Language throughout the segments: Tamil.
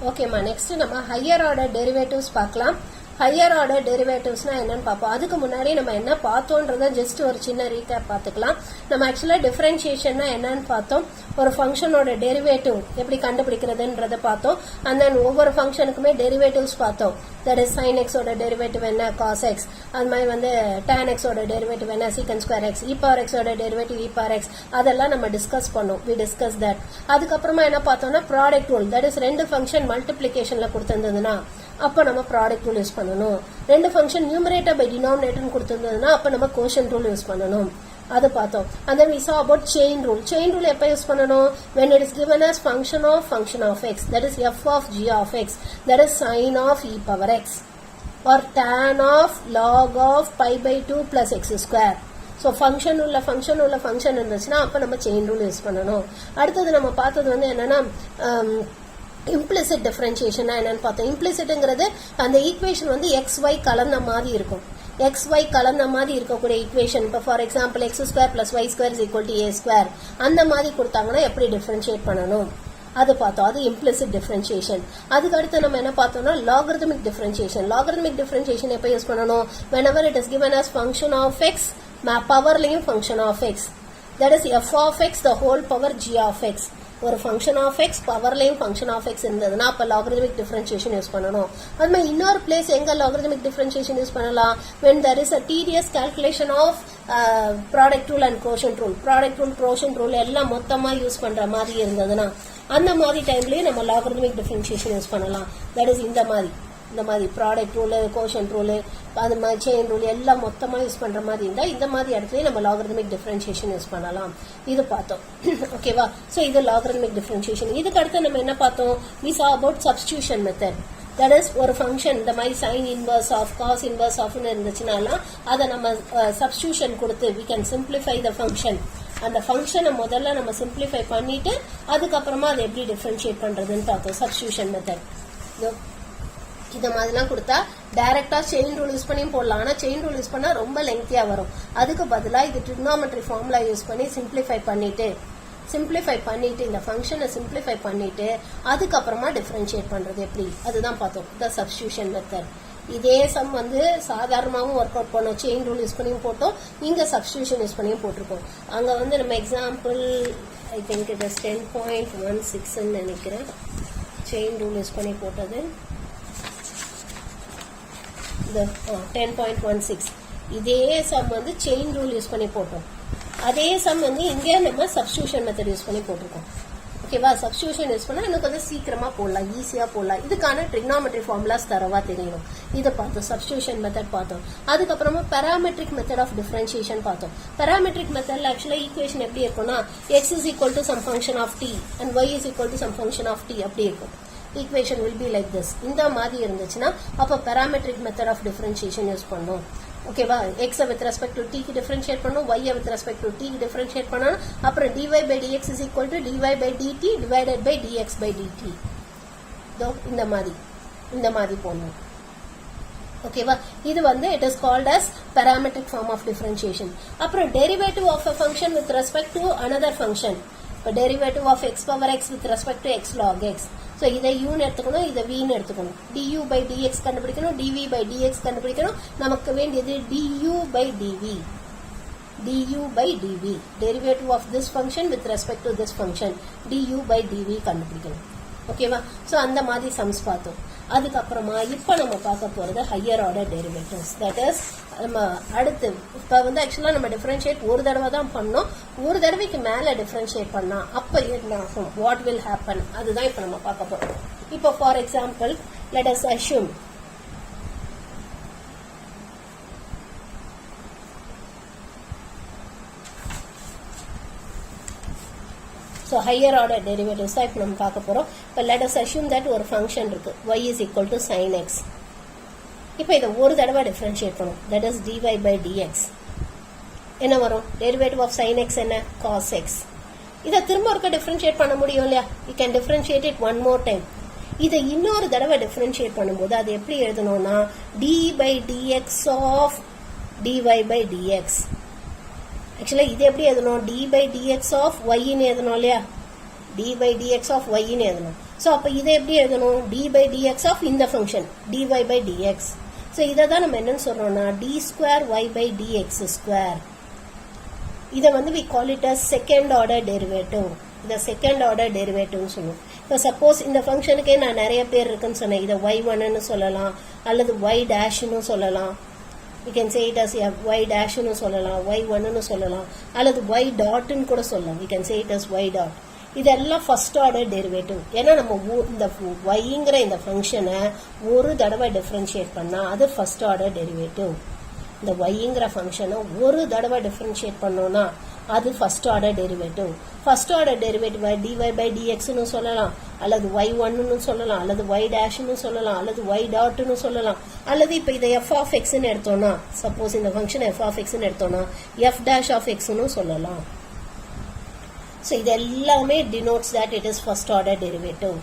ஓகேம்மா, நெக்ஸ்ட் நம்ம ஹையர் ஆர்டர் டெரிவேட்டிவ்ஸ் பார்க்கலாம். ஹையர் ஆர்டர் டெரிவேட்டிவ்ஸ்னா என்னன்னு பார்ப்போம். அதுக்கு முன்னாடி நம்ம என்ன பார்த்தோன்றத ஜஸ்ட் ஒரு சின்ன ரீகேப் பார்த்துக்கலாம். நம்ம ஆக்சுவலா டிஃபரன்ஷியேஷன்னா என்னன்னு பார்த்தோம். ஒரு ஃபங்க்ஷனோட டெரிவேட்டிவ் எப்படி கண்டுபிடிக்கிறதுன்றத பார்த்தோம். அண்ட் தென் ஒவ்வொரு ஃபங்க்ஷனுக்குமே டெரிவேட்டிவ்ஸ் பார்த்தோம். தட் இஸ் sin x ஓட டெரிவேட்டிவ் என்ன, cos x. அது மாதிரி tan x ஓட டெரிவேட்டிவ் என்ன, secant square x. e power x ஓட டெரிவேட்டிவ் e power x. அதெல்லாம் நம்ம டிஸ்கஸ் பண்ணோம். we discuss that. அதுக்கப்புறமா என்ன பார்த்தோம்னா ப்ராடக்ட் ரூல். தட் இஸ் ரெண்டு ஃபங்க்ஷன் மல்டிப்ளிகேஷன்ல கொடுத்திருந்ததுன்னா அப்ப நம்ம ப்ராடக்ட் ரூல் யூஸ் பண்ணணும். ரெண்டு ஃபங்க்ஷன் நியூமரேட்டர் பை டினாமினேட்டர் கொடுத்திருந்ததுன்னா அப்ப நம்ம கோஷன்ட் ரூல் யூஸ் பண்ணணும். அது பார்த்தோம். And then we saw about chain rule. Chain rule எப்ப யூஸ் பண்ணணும்? when it is given as function of x, that is f of g of x, that is sin of e power x, or tan of log of pi by 2 plus x square. So function உள்ள ஃபங்க்ஷன் இருந்துச்சுன்னா அப்போ நம்ம செயின் ரூல் யூஸ் பண்ணணும். அடுத்தது நம்ம பார்த்தது என்னன்னா இம்ப்ளிசிட் டிஃபரன்ஷியேஷனா என்னன்னு பார்த்தோம். இம்ப்ளிசிட்ங்கிறது அந்த ஈக்குவேஷன் XY கலந்த மாதிரி இருக்கும். XY கலந்த மாதிரி இருக்கக்கூடிய ஈக்குவேஷன். இப்போ for example x square plus y square is equal to a square அந்த மாதிரி கொடுத்தாங்கன்னா எப்படி டிஃபரன்ஷியேட் பண்ணணும் அது பார்த்தோம். அது இம்ப்ளிசிட் டிஃபரன்ஷியேஷன். அதுக்கு அடுத்து நம்ம என்ன பார்த்தோம்னா லாகரிதமிக் டிஃபரன்ஷியேஷன். லாகரிதமிக் டிஃபரன்ஷியேஷன் எப்போ யூஸ் பண்ணணும்? whenever it is given as function of x, பவர்லையும் function of x, that is f of x the whole power g of x. ஒரு ஃபங்க்ஷன் ஆஃப் எக்ஸ் பவர்லையும் ஃபங்க்ஷன் ஆஃப் எக்ஸ் இருந்ததுன்னா அப்போ லாகரிதமிக் டிஃபரன்ஷியேஷன் யூஸ் பண்ணணும். அது மாதிரி இன்னொரு பிளேஸ் எங்க லாகரிதமிக் டிஃபரன்ஷியேஷன் யூஸ் பண்ணலாம்? when there is a tedious calculation of product rule and quotient rule. product rule, quotient rule எல்லாம் மொத்தமா யூஸ் பண்ற மாதிரி இருந்ததுன்னா அந்த மாதிரி டைம்லயே நம்ம லாகரிதமிக் டிஃபரன்ஷியேஷன் யூஸ் பண்ணலாம். தட் இஸ் இந்த மாதிரி ப்ராடக்ட் ரூலு, கோஷன்ட் ரூலு, அது மாதிரி செயின் ரூல் எல்லாம் மொத்தமா யூஸ் பண்ற மாதிரி இருந்தா இந்த மாதிரி இடத்துல நம்ம லாகரிதமிக் டிஃபரன்ஷியேஷன் யூஸ் பண்ணலாம். இது பார்த்தோம். ஓகேவா? சோ இது லாகரிதமிக் டிஃபரன்ஷியேஷன். இதுக்கு அடுத்து நம்ம என்ன பார்த்தோம்? we saw about substitution method. that is ஒரு ஃபங்க்ஷன் இந்த மாதிரி sin inverse of, cos inverse of இருந்துச்சுனாலும் அதை நம்ம சப்ஸ்டிடியூஷன் கொடுத்து we can simplify the function. அந்த ஃபங்க்ஷனை முதல்ல நம்ம சிம்பிளிஃபை பண்ணிட்டு அதுக்கப்புறமா அதை எப்படி டிஃபரன்ஷியேட் பண்றதுன்னு பார்த்தோம். சப்ஸ்டிடியூஷன் மெத்தட் இந்த மாதிரிலாம் கொடுத்தா டைரக்டா செயின் ரூல் யூஸ் பண்ணியும் போடலாம். ஆனா செயின் ரூல் யூஸ் பண்ணா ரொம்ப லெங்தியா வரும். அதுக்கு பதிலா இது ட்ரிகோனோமெட்ரி ஃபார்முலா யூஸ் பண்ணி சிம்பிளிஃபை பண்ணிட்டு இந்த ஃபங்க்ஷனை சிம்பிளிஃபை பண்ணிட்டு அதுக்கப்புறமா டிஃபரன்ஷியேட் பண்றது எப்படி அதுதான் பார்த்தோம். த சப்ஸ்டிடியூஷன் மெத்தட். இதே சம் சாதாரணமாகவும் ஒர்க் அவுட் பண்ணோம். செயின் ரூல் யூஸ் பண்ணியும் போட்டோம், இங்க சப்ஸ்டிடியூஷன் யூஸ் பண்ணியும் போட்டிருக்கோம். அங்க நம்ம example I think it is 10.16 நினைக்கிறேன். செயின் ரூல் யூஸ் பண்ணி போட்டது 10.16. இதே சம் செயின் ரூல் யூஸ் பண்ணி போட்டோம். அதே சம் இங்கே நம்ம சப்ஸ்டிடியூஷன் மெத்தட் யூஸ் பண்ணி போட்டிருக்கோம். ஓகேவா? சப்ஸ்டிடியூஷன் யூஸ் பண்ணா எனக்கு சீக்கிரமா போடலாம், ஈஸியா போடலாம். இதுக்கான ட்ரிகோனோமெட்ரி ஃபார்முலாஸ் தரவா தெரியணும். இதை பார்த்தோம். சப்ஸ்டிடியூஷன் மெத்தட் பார்த்தோம். அதுக்கப்புறமா பாராமெட்ரிக் மெத்தட் ஆஃப் டிஃபரன்ஷியேஷன் பார்த்தோம். பாராமெட்ரிக் மெத்தட்ல ஆக்சுவலா ஈக்குவேஷன் எப்படி இருக்கும்னா x is equal to some function of t and y is equal to some function of t அப்படி இருக்கும். equation will be like this. இந்த மாதிரி இருந்துச்சுன்னா அப்ப parametric method of differentiation use பண்ணோம். ஓகேவா? x with respect to t க்கு டிஃபரன்ஷியேட் பண்ணோம், y with respect to t க்கு டிஃபரன்ஷியேட் பண்ணனும். அப்புறம் dy by dx is equal to dy by dt divided by dx by dt. இந்த மாதிரி போடணும். ஓகேவா? இது it is called as parametric form of differentiation. அப்புறம் derivative of a function with respect to another function. இப்போ derivative of x power x with respect to x log x. So இதை u ன்னு எடுத்துக்கணும், இதை v ன்னு எடுத்துக்கணும். du by dx கண்டுபிடிக்கணும், dv by dx கண்டுபிடிக்கணும். நமக்கு வேண்டியது du by dv. Derivative of this function with respect to this function. du by dv கண்டுபிடிக்கணும். ஓகேவா? சோ அந்த மாதிரி சம்ஸ் பார்த்தோம். அதுக்கப்புறமா இப்ப நம்ம பார்க்க போறது higher order derivatives. That is நம்ம அடுத்து இப்ப ஆக்சுவலா நம்ம டிஃபரன்ஷியேட் ஒரு தடவை தான் பண்ணோம். ஒரு தடவைக்கு மேல டிஃபரன்ஷியேட் பண்ணா அப்ப என்ன ஆகும், வாட் வில் ஹேப்பன், அதுதான் இப்ப நம்ம பார்க்க போறோம். இப்போ for example let us assume So higher order derivatives இப்போ நம்ம பார்க்க போறோம். இப்போ let us assume that ஒரு ஃபங்க்ஷன் இருக்கு y is equal to sin x. இப்போ இதை ஒரு தடவை டிஃபரன்ஷியேட் பண்ணும். that is dy by dx. என்ன வரும்? derivative of sin x என்ன? cos x. இதை திரும்ப ஒருக்க டிஃபரன்ஷியேட் பண்ண முடியும் இல்லையா? you can differentiate it one more time. இதை இன்னொரு தடவை டிஃபரன்ஷியேட் பண்ணும்போது அது எப்படி எழுதணும்னா d by dx of dy by dx. ஆக்சுவலா இது எப்படி எழுதணும்? d by dx of y ன்னு எழுதணும் இல்லையா? d by dx of y ன்னு எழுதணும். ஸோ அப்போ இதை எப்படி எழுதணும்? டி பை டிஎக்ஸ் ஆஃப் இந்த function dy by dx. So இதை தான் நம்ம என்னன்னு சொல்றோம்னா d square y by dx square. இதை வந்து we call it as second order derivative. இதை செகண்ட் ஆர்டர் டெரிவேட்டிவ்னு சொல்லுவோம். இப்போ சப்போஸ் இந்த ஃபங்க்ஷனுக்கே நான் நிறைய பேர் இருக்குன்னு சொன்னேன். இதை y1ன்னு சொல்லலாம், அல்லது y டேஷ்னு சொல்லலாம். You can say it as y டேஷ்னு சொல்லலாம், y1ன்னு சொல்லலாம், அல்லது y டாட்னு கூட சொல்லலாம். You can say it as y dot. இதெல்லாம் ஃபர்ஸ்ட் ஆர்டர் டெரிவேட்டிவ். ஏன்னா நம்ம இந்த yங்கிற இந்த ஃபங்க்ஷனை ஒரு தடவை டிஃபரன்ஷியேட் பண்ணா அது ஃபர்ஸ்ட் ஆர்டர் டெரிவேட்டிவ். இந்த yங்கிற ஃபங்க்ஷனை ஒரு தடவை டிஃபரன்ஷியேட் பண்ணோம்னா அது first order derivative. First order derivative dy by dxன்னு சொல்லலாம், அல்லது y1ன்னு சொல்லலாம், அல்லது y டேஷ்னு சொல்லலாம், அல்லது y டாட்னு சொல்லலாம், அல்லது இப்போ இதை f ஆஃப் xன்னு எடுத்தோம்னா, சப்போஸ் இந்த ஃபங்க்ஷன் f ஆஃப் xன்னு எடுத்தோம்னா f டேஷ் ஆஃப் xன்னு சொல்லலாம். ஸோ இது எல்லாமே denotes that it is first order derivative.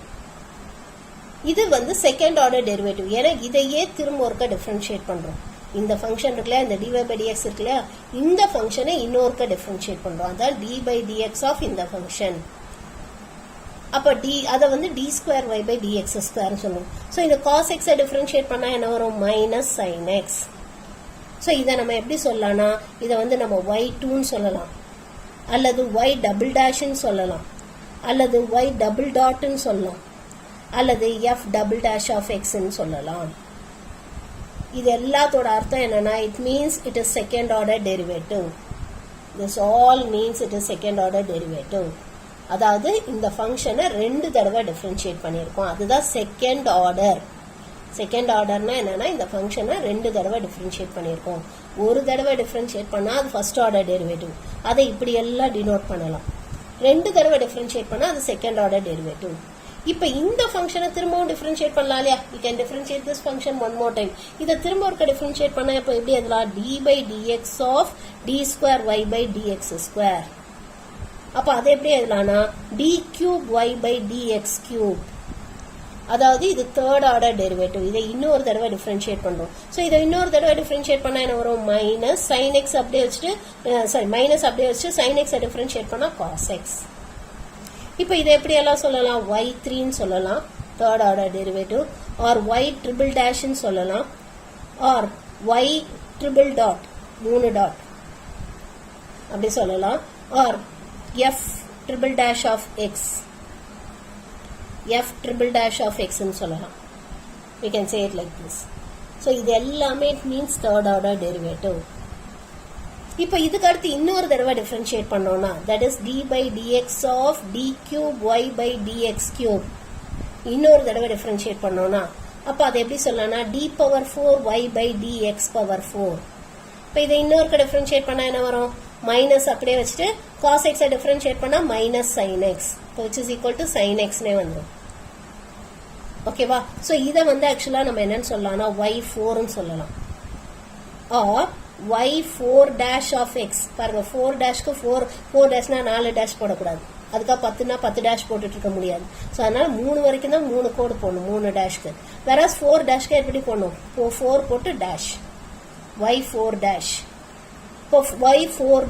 இது வந்து செகண்ட் ஆர்டர் டெரிவேட்டிவ். ஏன்னா இதையே திரும்ப ஒருக்க டிஃபரன்ஷியேட் பண்றோம். இந்த ஃபங்க்ஷன் இருக்குல்ல, இந்த dy by dx இருக்குல்ல, இந்த ஃபங்க்ஷனை இன்னொருக்க டிஃபரன்ஷியேட் பண்றோம். அதான் dy by dx ஆஃப் இந்த ஃபங்க்ஷன். அப்ப அதை வந்து d square y by dx square சொல்லுவோம். ஸோ இந்த காஸ் எக்ஸை டிஃபரன்ஷியேட் பண்ணா என்ன வரும்? Minus sine X. ஸோ இதை நம்ம எப்படி சொல்லலாம்னா இதை வந்து நம்ம y2ன்னு சொல்லலாம், அல்லது y டபுள் டேஷ்ன்னு சொல்லலாம், அல்லது y டபுள் டாட்னு சொல்லலாம், அல்லது f டபுள் டேஷ் ஆஃப் எக்ஸ்ன்னு சொல்லலாம். இது எல்லாத்தோட அர்த்தம் என்னன்னா it means it is second order derivative. This all means it is second order derivative. அதாவது இந்த ஃபங்க்ஷனை ரெண்டு தடவை டிஃபரன்ஷியேட் பண்ணியிருக்கோம். அதுதான் செகண்ட் ஆர்டர். செகண்ட் ஆர்டர்னா என்னன்னா இந்த ஃபங்க்ஷனை ரெண்டு தடவை டிஃபரன்ஷியேட் பண்ணியிருக்கோம். ஒரு தடவை டிஃபரன்ஷியேட் பண்ணா அது ஃபர்ஸ்ட் ஆர்டர் டெரிவேட்டிவ். அதை இப்படி எல்லாம் டினோட் பண்ணலாம். ரெண்டு தடவை டிஃபரன்ஷியேட் பண்ணா அது செகண்ட் ஆர்டர் டெரிவேட்டிவ். இப்ப இந்த ஃபங்க்ஷனை திரும்பவும் டிஃபரன்ஷியேட் பண்ணலாம் இல்லையா? You can differentiate this function one more time. இதை திரும்ப ஒருக்க டிஃபரன்ஷியேட் பண்ணா இப்போ எப்படி எழுதலாம்? D by dx of d square y by dx square. அப்ப அதை எப்படி எழுதலாம்னா d cube y by dx cube. அதாவது இது தேர்ட் ஆர்டர் டெரிவேட்டிவ். இதை இன்னொரு தடவை டிஃபரன்ஷியேட் பண்றோம். ஸோ இதை இன்னொரு தடவை டிஃபரன்ஷியேட் பண்ணா என்ன வரும்? மைனஸ் சைன் எக்ஸ் அப்படியே வச்சுட்டு மைனஸ் அப்படியே வச்சுட்டு சைன் எக்ஸை டிஃபரன்ஷியேட் பண்ணா காஸ் எக்ஸ். இப்போ இதை எப்படி எல்லாம் சொல்லலாம்? y3ன்னு சொல்லலாம், third order derivative, or y triple டேஷ்ன்னு சொல்லலாம், or y triple dot 3 dot அப்படி சொல்லலாம், or f triple dash of x, f triple dash of xன்னு சொல்லலாம். we can say it like this. so இது எல்லாமே it means third order derivative. இப்போ இதுக்கு அடுத்து இன்னொரு தடவை டிஃபரன்ஷியேட் பண்ணோம்னா that is d by dx of d cube y by dx cube. இன்னொரு தடவை டிஃபரன்ஷியேட் பண்ணோம்னா அப்போ அதை எப்படி சொல்லலாம்னா d power 4 y by dx power 4. இப்போ இதை இன்னொருக்கு டிஃபரன்ஷியேட் பண்ணா என்ன வரும்? மைனஸ் அப்படியே வச்சுட்டு காஸ் எக்ஸை டிஃபரன்ஷியேட் பண்ணா minus sine x, which is equal to sine எக்ஸ்னே வந்துடும். ஓகேவா? ஸோ இதை வந்து ஆக்சுவலா நம்ம என்னன்னு சொல்லலாம்னா y4ன்னு சொல்லலாம், R y4 dash of x. பாருங்க 4 டேஷ்க்கு 4 டேஷ்னா 4 டேஷ் போடக்கூடாது. அதுக்காக 10னா 10 டேஷ் போட்டுட்டு இருக்க முடியாது. ஸோ அதனால 3 வரைக்கும் தான் 3 கோடு போடணும் 3 டேஷ்க்கு. வேற 4 டேஷ்க்கு எப்படி போடணும்? 4 போட்டு டேஷ் y4 டேஷ். இப்போ y4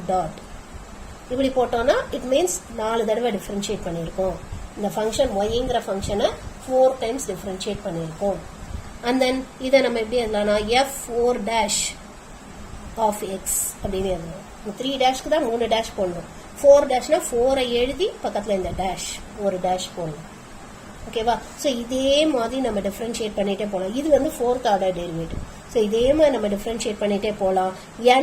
டாட் இப்படி போட்டோம்னா இட் மீன்ஸ் 4 தடவை டிஃபரன்ஷியேட் பண்ணியிருக்கோம். இந்த ஃபங்க்ஷன் yங்கிற ஃபங்க்ஷனை 4 டைம்ஸ் டிஃபரன்ஷியேட் பண்ணியிருக்கோம். and then இதை நம்ம எப்படி எழுதலாம்னா f4 dash of x அப்படின்னு எழுதலாம். 3 டேஷ்க்கு தான் 3 டேஷ் போடணும். 4 டேஷ்னா 4ஐ எழுதி பக்கத்துல இந்த டேஷ் ஒரு டேஷ் போடணும். ஓகேவா? ஸோ இதே மாதிரி நம்ம டிஃபரன்ஷியேட் பண்ணிட்டே போகலாம். இது வந்து ஃபோர்த் ஆர்டர் டெரிவேட்டிவ். ஸோ இதே மாதிரி நம்ம டிஃபரன்ஷியேட் பண்ணிட்டே போகலாம்.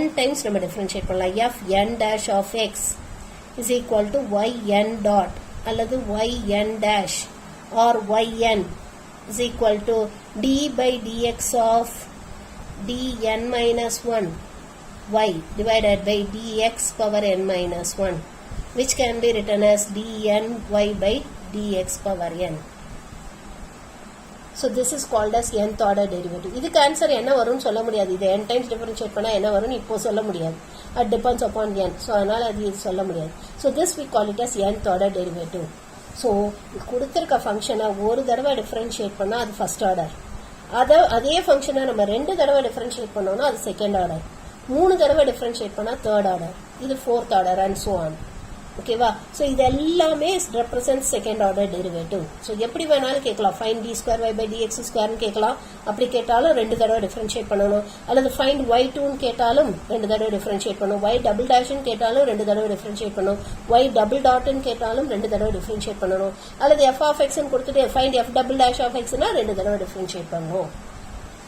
n டைம்ஸ் நம்ம டிஃபரன்ஷியேட் பண்ணலாம். fn dash of x is equal to yn dot அல்லது yn dash or yn is equal to d by dx of dn minus 1 y divided by dx power n minus 1, which can be written as dn y by dx power n. So this is called as nth order derivative. இதுக்கு ஆன்சர் என்ன வரும்னு சொல்ல முடியாது. இது n டைம்ஸ் டிஃபரன்ஷியேட் பண்ணா என்ன வரும்னு இப்போ சொல்ல முடியாது. It depends upon n. So அதனால அது சொல்ல முடியாது. So this we call it as nth order derivative. So கொடுத்துருக்க ஃபங்க்ஷனை ஒரு தடவை டிஃபரன்ஷியேட் பண்ணால் அது ஃபர்ஸ்ட் ஆர்டர். அதே ஃபங்க்ஷனை நம்ம 2 தடவை டிஃபரன்ஷியேட் பண்ணோம்னா அது செகண்ட் ஆர்டர். 3 தடவை டிஃபரன்ஷியேட் பண்ணால் தேர்ட் ஆர்டர். இது fourth order and so on. ஓகேவா? ஸோ இது எல்லாமே represent second order derivative. So எப்படி வேணாலும் கேட்கலாம். ஃபைண்ட் d2y/dx2 கேட்கலாம். அப்படி கேட்டாலும் 2 தடவை டிஃபரன்ஷியேட் பண்ணணும். அல்லது ஃபைண்ட் y2 கேட்டாலும் 2 தடவை டிஃபரன்ஷியேட் பண்ணணும். y டபுள் டேஷ்னு கேட்டாலும் 2 தடவை டிஃபரன்ஷியேட் பண்ணணும். y டபுள் டாட்னு கேட்டாலும் 2 தடவை டிஃபரன்ஷியேட் பண்ணணும். அல்லது f of x கொடுத்துட்டு find f double dash of x னா 2 தடவை டிஃபரன்ஷியேட் பண்ணணும்.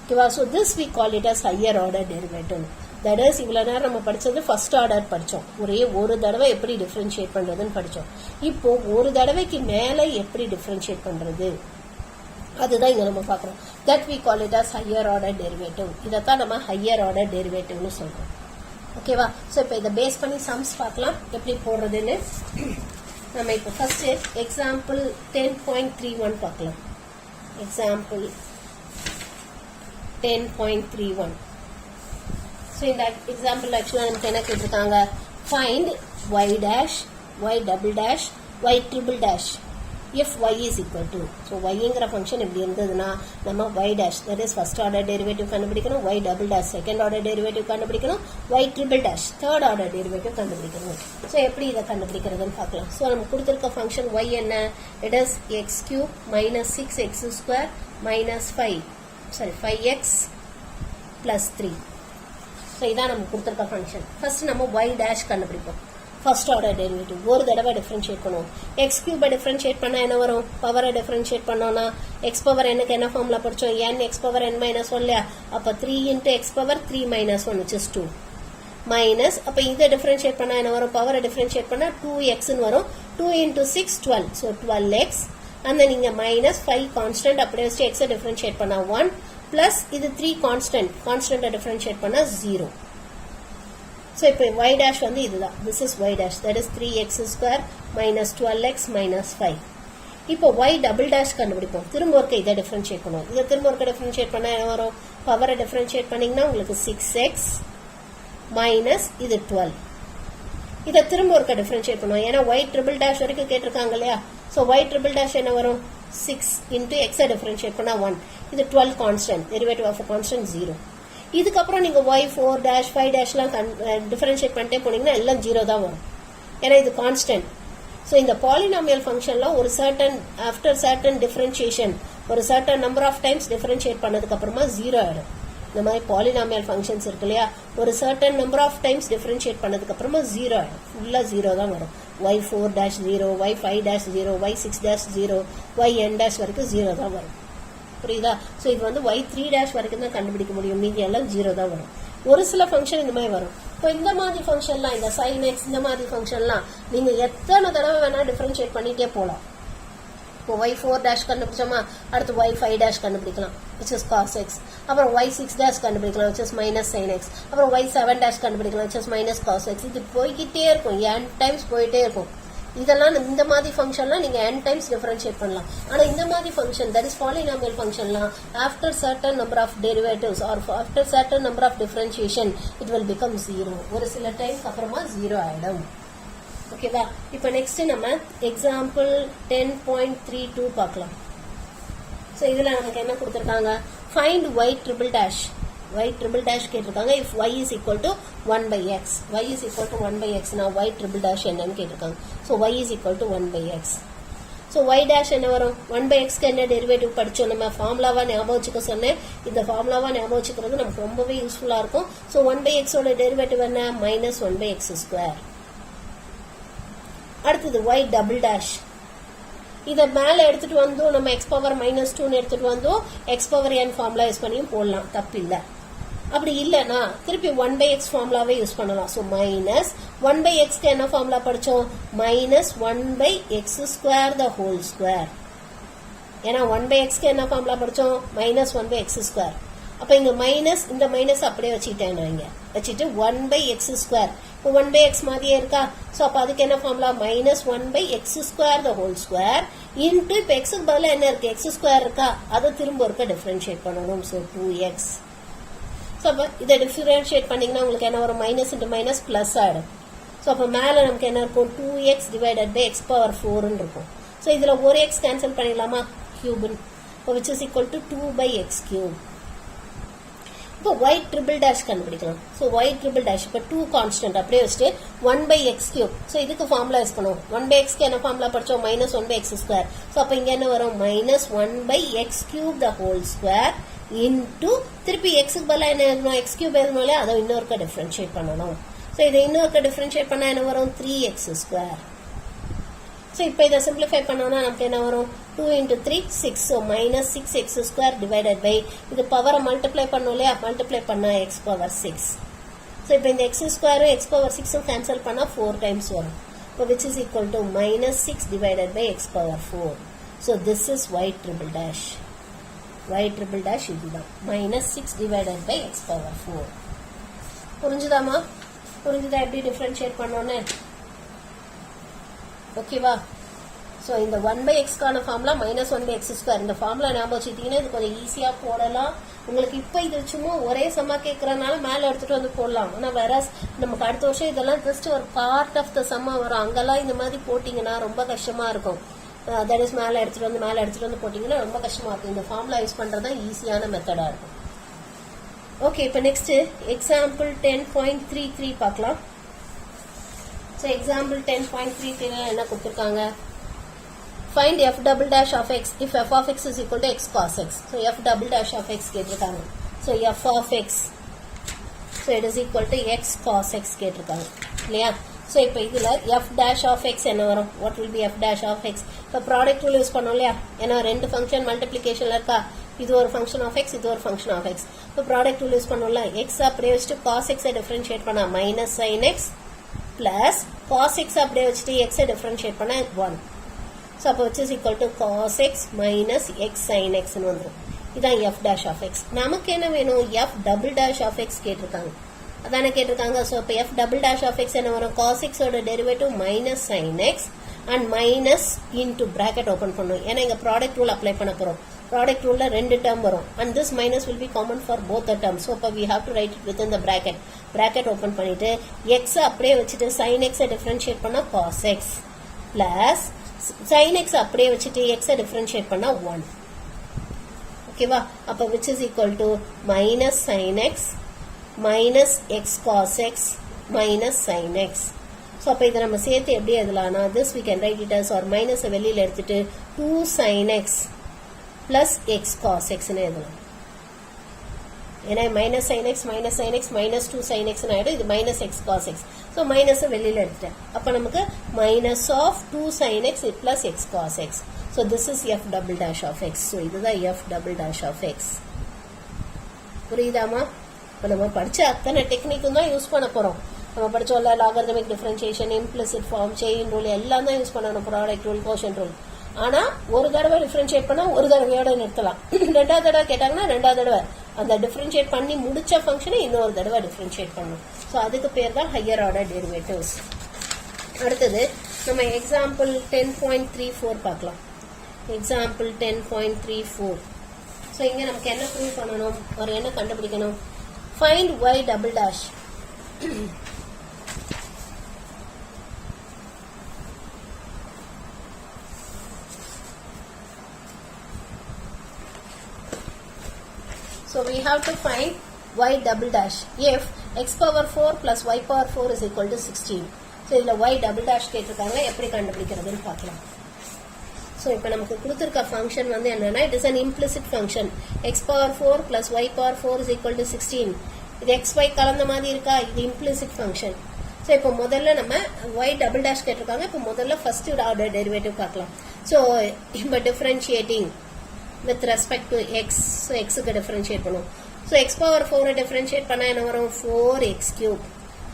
ஓகேவா? So this we call it as higher order derivative. That is இவ்வளவு நேரம் நம்ம படிச்சது ஃபர்ஸ்ட் ஆர்டர் படிச்சோம். ஒரே ஒரு தடவை எப்படி டிஃபரன்ஷியேட் பண்றதுன்னு படிச்சோம். இப்போ ஒரு தடவைக்கு மேல எப்படி டிஃபரன்ஷியேட் பண்றது அதுதான் இங்க நம்ம பார்க்கறோம். That we call it as higher order derivative. இதத்தான் நம்ம ஹையர் ஆர்டர் டெரிவேட்டிவ்னு சொல்றோம். ஓகேவா? ஸோ இப்போ இதை பேஸ் பண்ணி சம்ஸ் பார்க்கலாம் எப்படி போடுறதுன்னு. நம்ம இப்போ ஃபர்ஸ்ட் எக்ஸாம்பிள் 10.31 பார்க்கலாம். Example 10.31. So in that example actually நமக்கு என்ன கேட்டிருக்காங்க? Find y dash, y double dash, y triple dash if y is equal to. So yங்கிற ஃபங்க்ஷன் எப்படி இருந்ததுன்னா நம்ம y dash that is first order derivative கண்டுபிடிக்கணும், y double dash second order derivative கண்டுபிடிக்கணும், y triple dash third order derivative கண்டுபிடிக்கணும். So எப்படி இதை கண்டுபிடிக்கிறதுன்னு பார்க்கலாம். So நம்ம கொடுத்திருக்க ஃபங்க்ஷன் y என்ன? It is x cube minus 6x square minus 5x plus 3. So இதான் நம்ம கொடுத்துருக்க ஃபங்க்ஷன். ஃபர்ஸ்ட் நம்ம y டேஷ் கண்டுபிடிப்போம். ஃபர்ஸ்ட் ஆர்டர் டெரிவேட்டிவ் ஒரு தடவை டிஃபரன்ஷியேட் பண்ணுவோம். எக்ஸ் கியூபை டிஃபரன்ஷியேட் பண்ணால் என்ன வரும்? பவரை டிஃபரன்ஷியேட் பண்ணோம்னா எக்ஸ் பவர் என்னக்கு என்ன ஃபார்முலா படித்தோம்? n X power n minus 1 இல்லையா? அப்போ 3 into X power 3 minus 1 which is 2 minus அப்போ இதை டிஃபரன்ஷியேட் பண்ணால் என்ன வரும்? பவரை டிஃபரன்ஷியேட் பண்ணால் 2xன்னு வரும். 2 இன்ட்டு 6 12 ஸோ 12x அந்த நீங்கள் மைனஸ் 5 கான்ஸ்டன்ட் அப்படியே வச்சு எக்ஸை டிஃபரன்ஷியேட் பண்ணால் 1 plus இது 3 கான்ஸ்டன்ட் டிஃபரன்ஷியேட் பண்ணா 0. சோ இப்போ y dash வந்து இதுதான். this is y dash that is 3x square minus 12x minus 5. இப்போ y double dash கண்டுபிடிப்போம். திரும்ப ஒருக்க இதை டிஃபரன்ஷியேட் பண்ணுவோம். இதை திரும்ப ஒருக்க டிஃபரன்ஷியேட் பண்ணா என்ன வரும்? பவரை டிஃபரன்ஷியேட் பண்ணீங்கன்னா உங்களுக்கு 6x minus இது 12. இதை திரும்ப ஒருக்க டிஃபரன்ஷியேட் பண்ணுவோம். ஏன்னா y triple dash வரைக்கும் கேட்டிருக்காங்க இல்லையா? சோ y triple dash என்ன வரும்? 6 into x டிஃபரன்ஷியேட் பண்ணா 1. இது 12 கான்ஸ்டன்ட் டெரிவேட்டிவ் ஆஃப் கான்ஸ்டன்ட் 0. இதுக்கப்புறம் நீங்க y 4 dash 5 dashலாம் டிஃபரன்ஷியேட் பண்ணிட்டே போனீங்கன்னா எல்லாம் 0 தான் வரும். ஏன்னா இது கான்ஸ்டன்ட். ஸோ இந்த பாலினாமியல் ஃபங்க்ஷன்ல ஒரு சர்டன் ஆஃப்டர் சர்டன் டிஃபரன்ஷியேஷன் ஒரு certain number of times differentiate பண்ணதுக்கு அப்புறமா 0 ஆயிடும். இந்த மாதிரி பாலினாமியல் ஃபங்க்ஷன்ஸ் இருக்கு இல்லையா? ஒரு certain number of times differentiate பண்ணதுக்கு அப்புறமா 0 ஆயிடும். ஃபுல்லா 0 தான் வரும். y4 dash 0, y5 dash 0, y6 dash 0, yn dash வரைக்கும் 0 தான் வரும். புரியுதா? ஸோ இது வந்து y3 dash வரைக்கும் தான் கண்டுபிடிக்க முடியும். மீதி எல்லாம் 0 தான் வரும். ஒரு சில ஃபங்க்ஷன் இந்த மாதிரி வரும். இப்போ இந்த மாதிரி ஃபங்க்ஷன்லாம் இந்த sin x இந்த மாதிரி ஃபங்க்ஷன்லாம் நீங்க எத்தனை தடவை வேணா டிஃபரன்ஷியேட் பண்ணிட்டே போகலாம். இப்போ y4 dash கண்டுபிடிச்சோமா அடுத்து y5 dash கண்டுபிடிக்கலாம் which is cos x. அப்புறம் y6 dash கண்டுபிடிக்கலாம் which is minus sin x. அப்புறம் y7 dash கண்டுபிடிக்கலாம் which is minus cos x. இது போய்கிட்டே இருக்கும். n டைம்ஸ் போயிட்டே இருக்கும். இதெல்லாம் இந்த மாதிரி ஃபங்க்ஷன்லாம் நீங்க n டைம்ஸ் டிஃபரன்ஷியேட் பண்ணலாம். ஆனா இந்த மாதிரி ஃபங்க்ஷன் தட் இஸ் பாலினாமியல் ஃபங்க்ஷன்லாம் after certain number of derivatives or after certain number of differentiation it will become 0. ஒரு சில டைம்ஸ் அப்புறமா 0 ஆயிடும். ஓகேவா? இப்போ நெக்ஸ்ட் நம்ம எக்ஸாம்பிள் 10.32 பார்க்கலாம். ஸோ இதுல நமக்கு என்ன கொடுத்துருக்காங்க? Find y triple dash. y triple dash கேட்டிருக்காங்க. if y is equal to 1 by x. y is equal to 1 by x now y triple dash என்னன்னு கேட்டிருக்காங்க. So y is equal to 1 by x. So y dash என்ன வரும்? 1 by x என்ன டெரிவேட்டிவ் படிச்சோம். நம்ம ஃபார்முலாவா ஞாபகம் வச்சுக்க சொன்னேன். இந்த ஃபார்முலாவா ஞாபகம் வச்சுக்கிறது நமக்கு ரொம்பவே யூஸ்ஃபுல்லா இருக்கும். ஸோ 1 by x ஓட டெரிவேட்டிவ் என்ன? minus 1 by x square. அடுத்தது y double dash. இதை மேல எடுத்துட்டு வந்தோம் நம்ம x பவர் -2 எடுத்துட்டு வந்தோம் x power n formula use பண்ணியும் போடலாம், தப்பு இல்ல. அப்படி இல்லனா திருப்பி 1 by x ஃபார்முலாவே யூஸ் பண்ணலாம். சோ minus 1 by x க்கு என்ன ஃபார்முலா படிச்சோம்? minus 1 by x square the whole square. ஏனா 1 by x க்கு என்ன ஃபார்முலா படிச்சோம்? minus 1 by x square. அப்ப இங்க மைனஸ் இந்த மைனஸ் அப்படியே வச்சிட்டேன் நான் வச்சிட்டு 1 by x square. இப்போ 1 by x மாதிரியே இருக்கா? சோ அப்ப அதுக்கு என்ன formula? minus 1 by x square the whole square into இப்போ x க்கு பதிலா என்ன இருக்கு? x square இருக்கா? அதை திரும்ப ஒருக்க டிஃபரன்ஷியேட் பண்ணணும். So 2x. சோ அப்ப இதை டிஃபரன்ஷியேட் பண்ணீங்கன்னா உங்களுக்கு என்ன வரும்? மைனஸ் இன்டு மைனஸ் பிளஸ் ஆயிடும். சோ அப்ப மேல நமக்கு என்ன இருக்கும்? 2x divided by x power 4 ன்னு இருக்கும். சோ இதுல ஒரு x கேன்சல் பண்ணிடலாமா? Cube which is equal to 2 by x cube. இப்போ y triple dash கண்டுபிடிக்கலாம். ஸோ y triple dash இப்போ 2 கான்ஸ்டன்ட் அப்படியே வச்சுட்டு 1/x cube. ஸோ இதுக்கு ஃபார்முலா யூஸ் பண்ணுவோம். 1/xக்கு என்ன ஃபார்முலா படிச்சோம்? -1/x square. ஸோ அப்போ இங்க என்ன வரும்? -1/x cube the whole square into திருப்பி xக்கு பதிலாக என்ன எழுதணும்? x cube எழுதணும் இல்லையா? அதை இன்னொருக்க டிஃபரன்ஷியேட் பண்ணணும். ஸோ இதை இன்னொருக்க டிஃபரன்ஷியேட் பண்ணா என்ன வரும்? 3x square. ஸோ இப்போ இதை சிம்பிளிஃபை பண்ணோம்னா நமக்கு என்ன வரும்? 2 into 3 6. So -6x square divided by இது பவரை மல்டிப்ளை பண்ணோம் இல்லையா? மல்டிப்ளை பண்ணா x பவர் 6. ஸோ இப்போ இந்த x ஸ்கொயரும் x பவர் 6 கேன்சல் பண்ணா 4 டைம்ஸ் வரும். இப்போ which is equal to -6 divided by x power 4. So this is y triple dash. y triple dash இதுதான் -6 divided by x power 4. புரிஞ்சுதாமா? புரிஞ்சுதா எப்படி டிஃபரன்ஷியேட் பண்ணோன்னு? ஓகேவா? ஸோ இந்த 1/x கான ஃபார்முலா -1/x ஸ்கொயர். இந்த ஃபார்முலா ஞாபகம் வச்சுக்கிட்டீங்கன்னா இது கொஞ்சம் ஈஸியாக போடலாம். உங்களுக்கு இப்போ இது சும்மா ஒரே சம்மா கேட்கறதுனால மேலே எடுத்துட்டு வந்து போடலாம். ஆனால் வேற நமக்கு அடுத்த வருஷம் இதெல்லாம் ஜஸ்ட் ஒரு பார்ட் ஆஃப் த சம்மா வரும். அங்கெல்லாம் இந்த மாதிரி போட்டிங்கன்னா ரொம்ப கஷ்டமா இருக்கும். தட் இஸ் மேலே எடுத்துட்டு வந்து போட்டிங்கன்னா ரொம்ப கஷ்டமா இருக்கும். இந்த ஃபார்முலா யூஸ் பண்ணுறது தான் ஈஸியான மெத்தடாக இருக்கும். ஓகே, இப்போ நெக்ஸ்ட் எக்ஸாம்பிள் 10.33 பார்க்கலாம். ஸோ எக்ஸாம்பிள் 10.33 என்ன கொடுத்துருக்காங்க? Find f double dash of x if f of x is equal to x cos x. So f double dash of x கேட்டிருக்காங்க. So f of x, so it is equal to x cos x கேட்டிருக்காங்க இல்லையா? ஸோ இப்போ இதில் f dash of x என்ன வரும்? What will be f dash of x? இப்போ ப்ராடக்ட் ரூல் யூஸ் பண்ணோம் இல்லையா? ஏன்னா ரெண்டு ஃபங்க்ஷன் மல்டிப்ளிகேஷனில் இருக்கா? இது ஒரு ஃபங்க்ஷன் ஆஃப் எக்ஸ், இது ஒரு ஃபங்க்ஷன் ஆஃப் எக்ஸ். இப்போ ப்ராடக்ட் ரூல் யூஸ் பண்ணோம்ல, எக்ஸ் அப்படியே வச்சுட்டு காஸ் எக்ஸை டிஃபரன்ஷியேட் பண்ணா minus sine x plus cos x அப்படியே வச்சுட்டு எக்ஸை டிஃபரன்ஷியேட் பண்ணா 1. ஸோ அப்போ which is equal to cos x minus x sin x ன்னு வந்துடும். இதான் f dash of x. நமக்கு என்ன வேணும்? f double dash of x கேட்டிருக்காங்க. அதானே கேட்டிருக்காங்க. ஸோ இப்போ f double dash of x என்ன வரும்? cos x ஓட derivative minus sin x and minus into bracket open பண்ணும். ஏன்னா இங்கே ப்ராடக்ட் ரூல் அப்ளை பண்ண போகிறோம். ப்ராடக்ட் ரூல்ல ரெண்டு டேர்ம் வரும். And this minus will be common for both the term. So இப்போ we have to write it within the bracket. Bracket open பண்ணிட்டு எக்ஸ் அப்படியே வச்சுட்டு sin x டிஃபரன்ஷியேட் பண்ணா cos x plus sin x அப்படியே வச்சுட்டு x டிஃபரன்ஷியேட் பண்ணா 1. ஓகேவா? அப்போ which is equal to minus sin x minus x cos x minus sin x. So அப்போ இதை நம்ம சேர்த்து எப்படி எழுதலாம்னா this we can write it as or மைனஸை வெளியில் எடுத்துட்டு 2 sin x plus x cos x ன்னு எழுதலாம். ஏன்னா minus sin x minus sin x minus 2 sin x ஆயிடும். இது minus x cos x. So மைனஸை வெளியில் எடுத்துட்டேன். அப்போ நமக்கு minus of 2 sin x plus x cos x. So this is f double dash of x. So இதுதான் f double dash of x. புரியுதாமா? இப்போ நம்ம படிச்ச அத்தனை டெக்னிக்கும் தான் யூஸ் பண்ண போகிறோம். நம்ம படிச்சோம்ல logarithmic differentiation, implicit form, chain rule எல்லாம் தான் யூஸ் பண்ணணும். Product rule, quotient rule. ஆனால் ஒரு தடவை டிஃபரன்ஷியேட் பண்ணால் ஒரு தடவையோட நிறுத்தலாம். ரெண்டாவது தடவை கேட்டாங்கன்னா ரெண்டாவது தடவை அந்த டிஃபரன்ஷியேட் பண்ணி முடிச்ச ஃபங்க்ஷனை இன்னொரு தடவை டிஃபரன்ஷியேட் பண்ணணும். ஸோ அதுக்கு பேர் தான் ஹையர் ஆர்டர் டெரிவேட்டிவ்ஸ். அடுத்தது நம்ம எக்ஸாம்பிள் 10.34 பார்க்கலாம். எக்ஸாம்பிள் 10.34. ஸோ இங்கே நமக்கு என்ன ப்ரூவ் பண்ணணும்? ஒரு என்ன கண்டுபிடிக்கணும்? Find y double dash. So we have to find y double dash if x power 4 plus y power 4 is equal to 16. So இதுல y double dash கேட்டிருக்காங்க. எப்படி கண்டுபிடிக்கிறதுன்னு பார்க்கலாம். ஸோ இப்போ நமக்கு கொடுத்துருக்க ஃபங்க்ஷன் வந்து என்னன்னா it is an implicit function. X power 4 plus y power 4 is equal to 16. இது எக்ஸ் ஒய் கலந்த மாதிரி இருக்கா? இது இம்ப்ளிசிட் ஃபங்க்ஷன். ஸோ இப்போ முதல்ல நம்ம ஒய் டபுள் டேஷ் கேட்டிருக்காங்க. இப்போ முதல்ல ஃபர்ஸ்ட் ஆர்டர் டெரிவேட்டிவ் பார்க்கலாம். ஸோ இப்போ differentiating with respect to x. So x க்கு differentiate பண்ணும். So x power 4 differentiate பண்ணா என்ன வரும்? 4x cube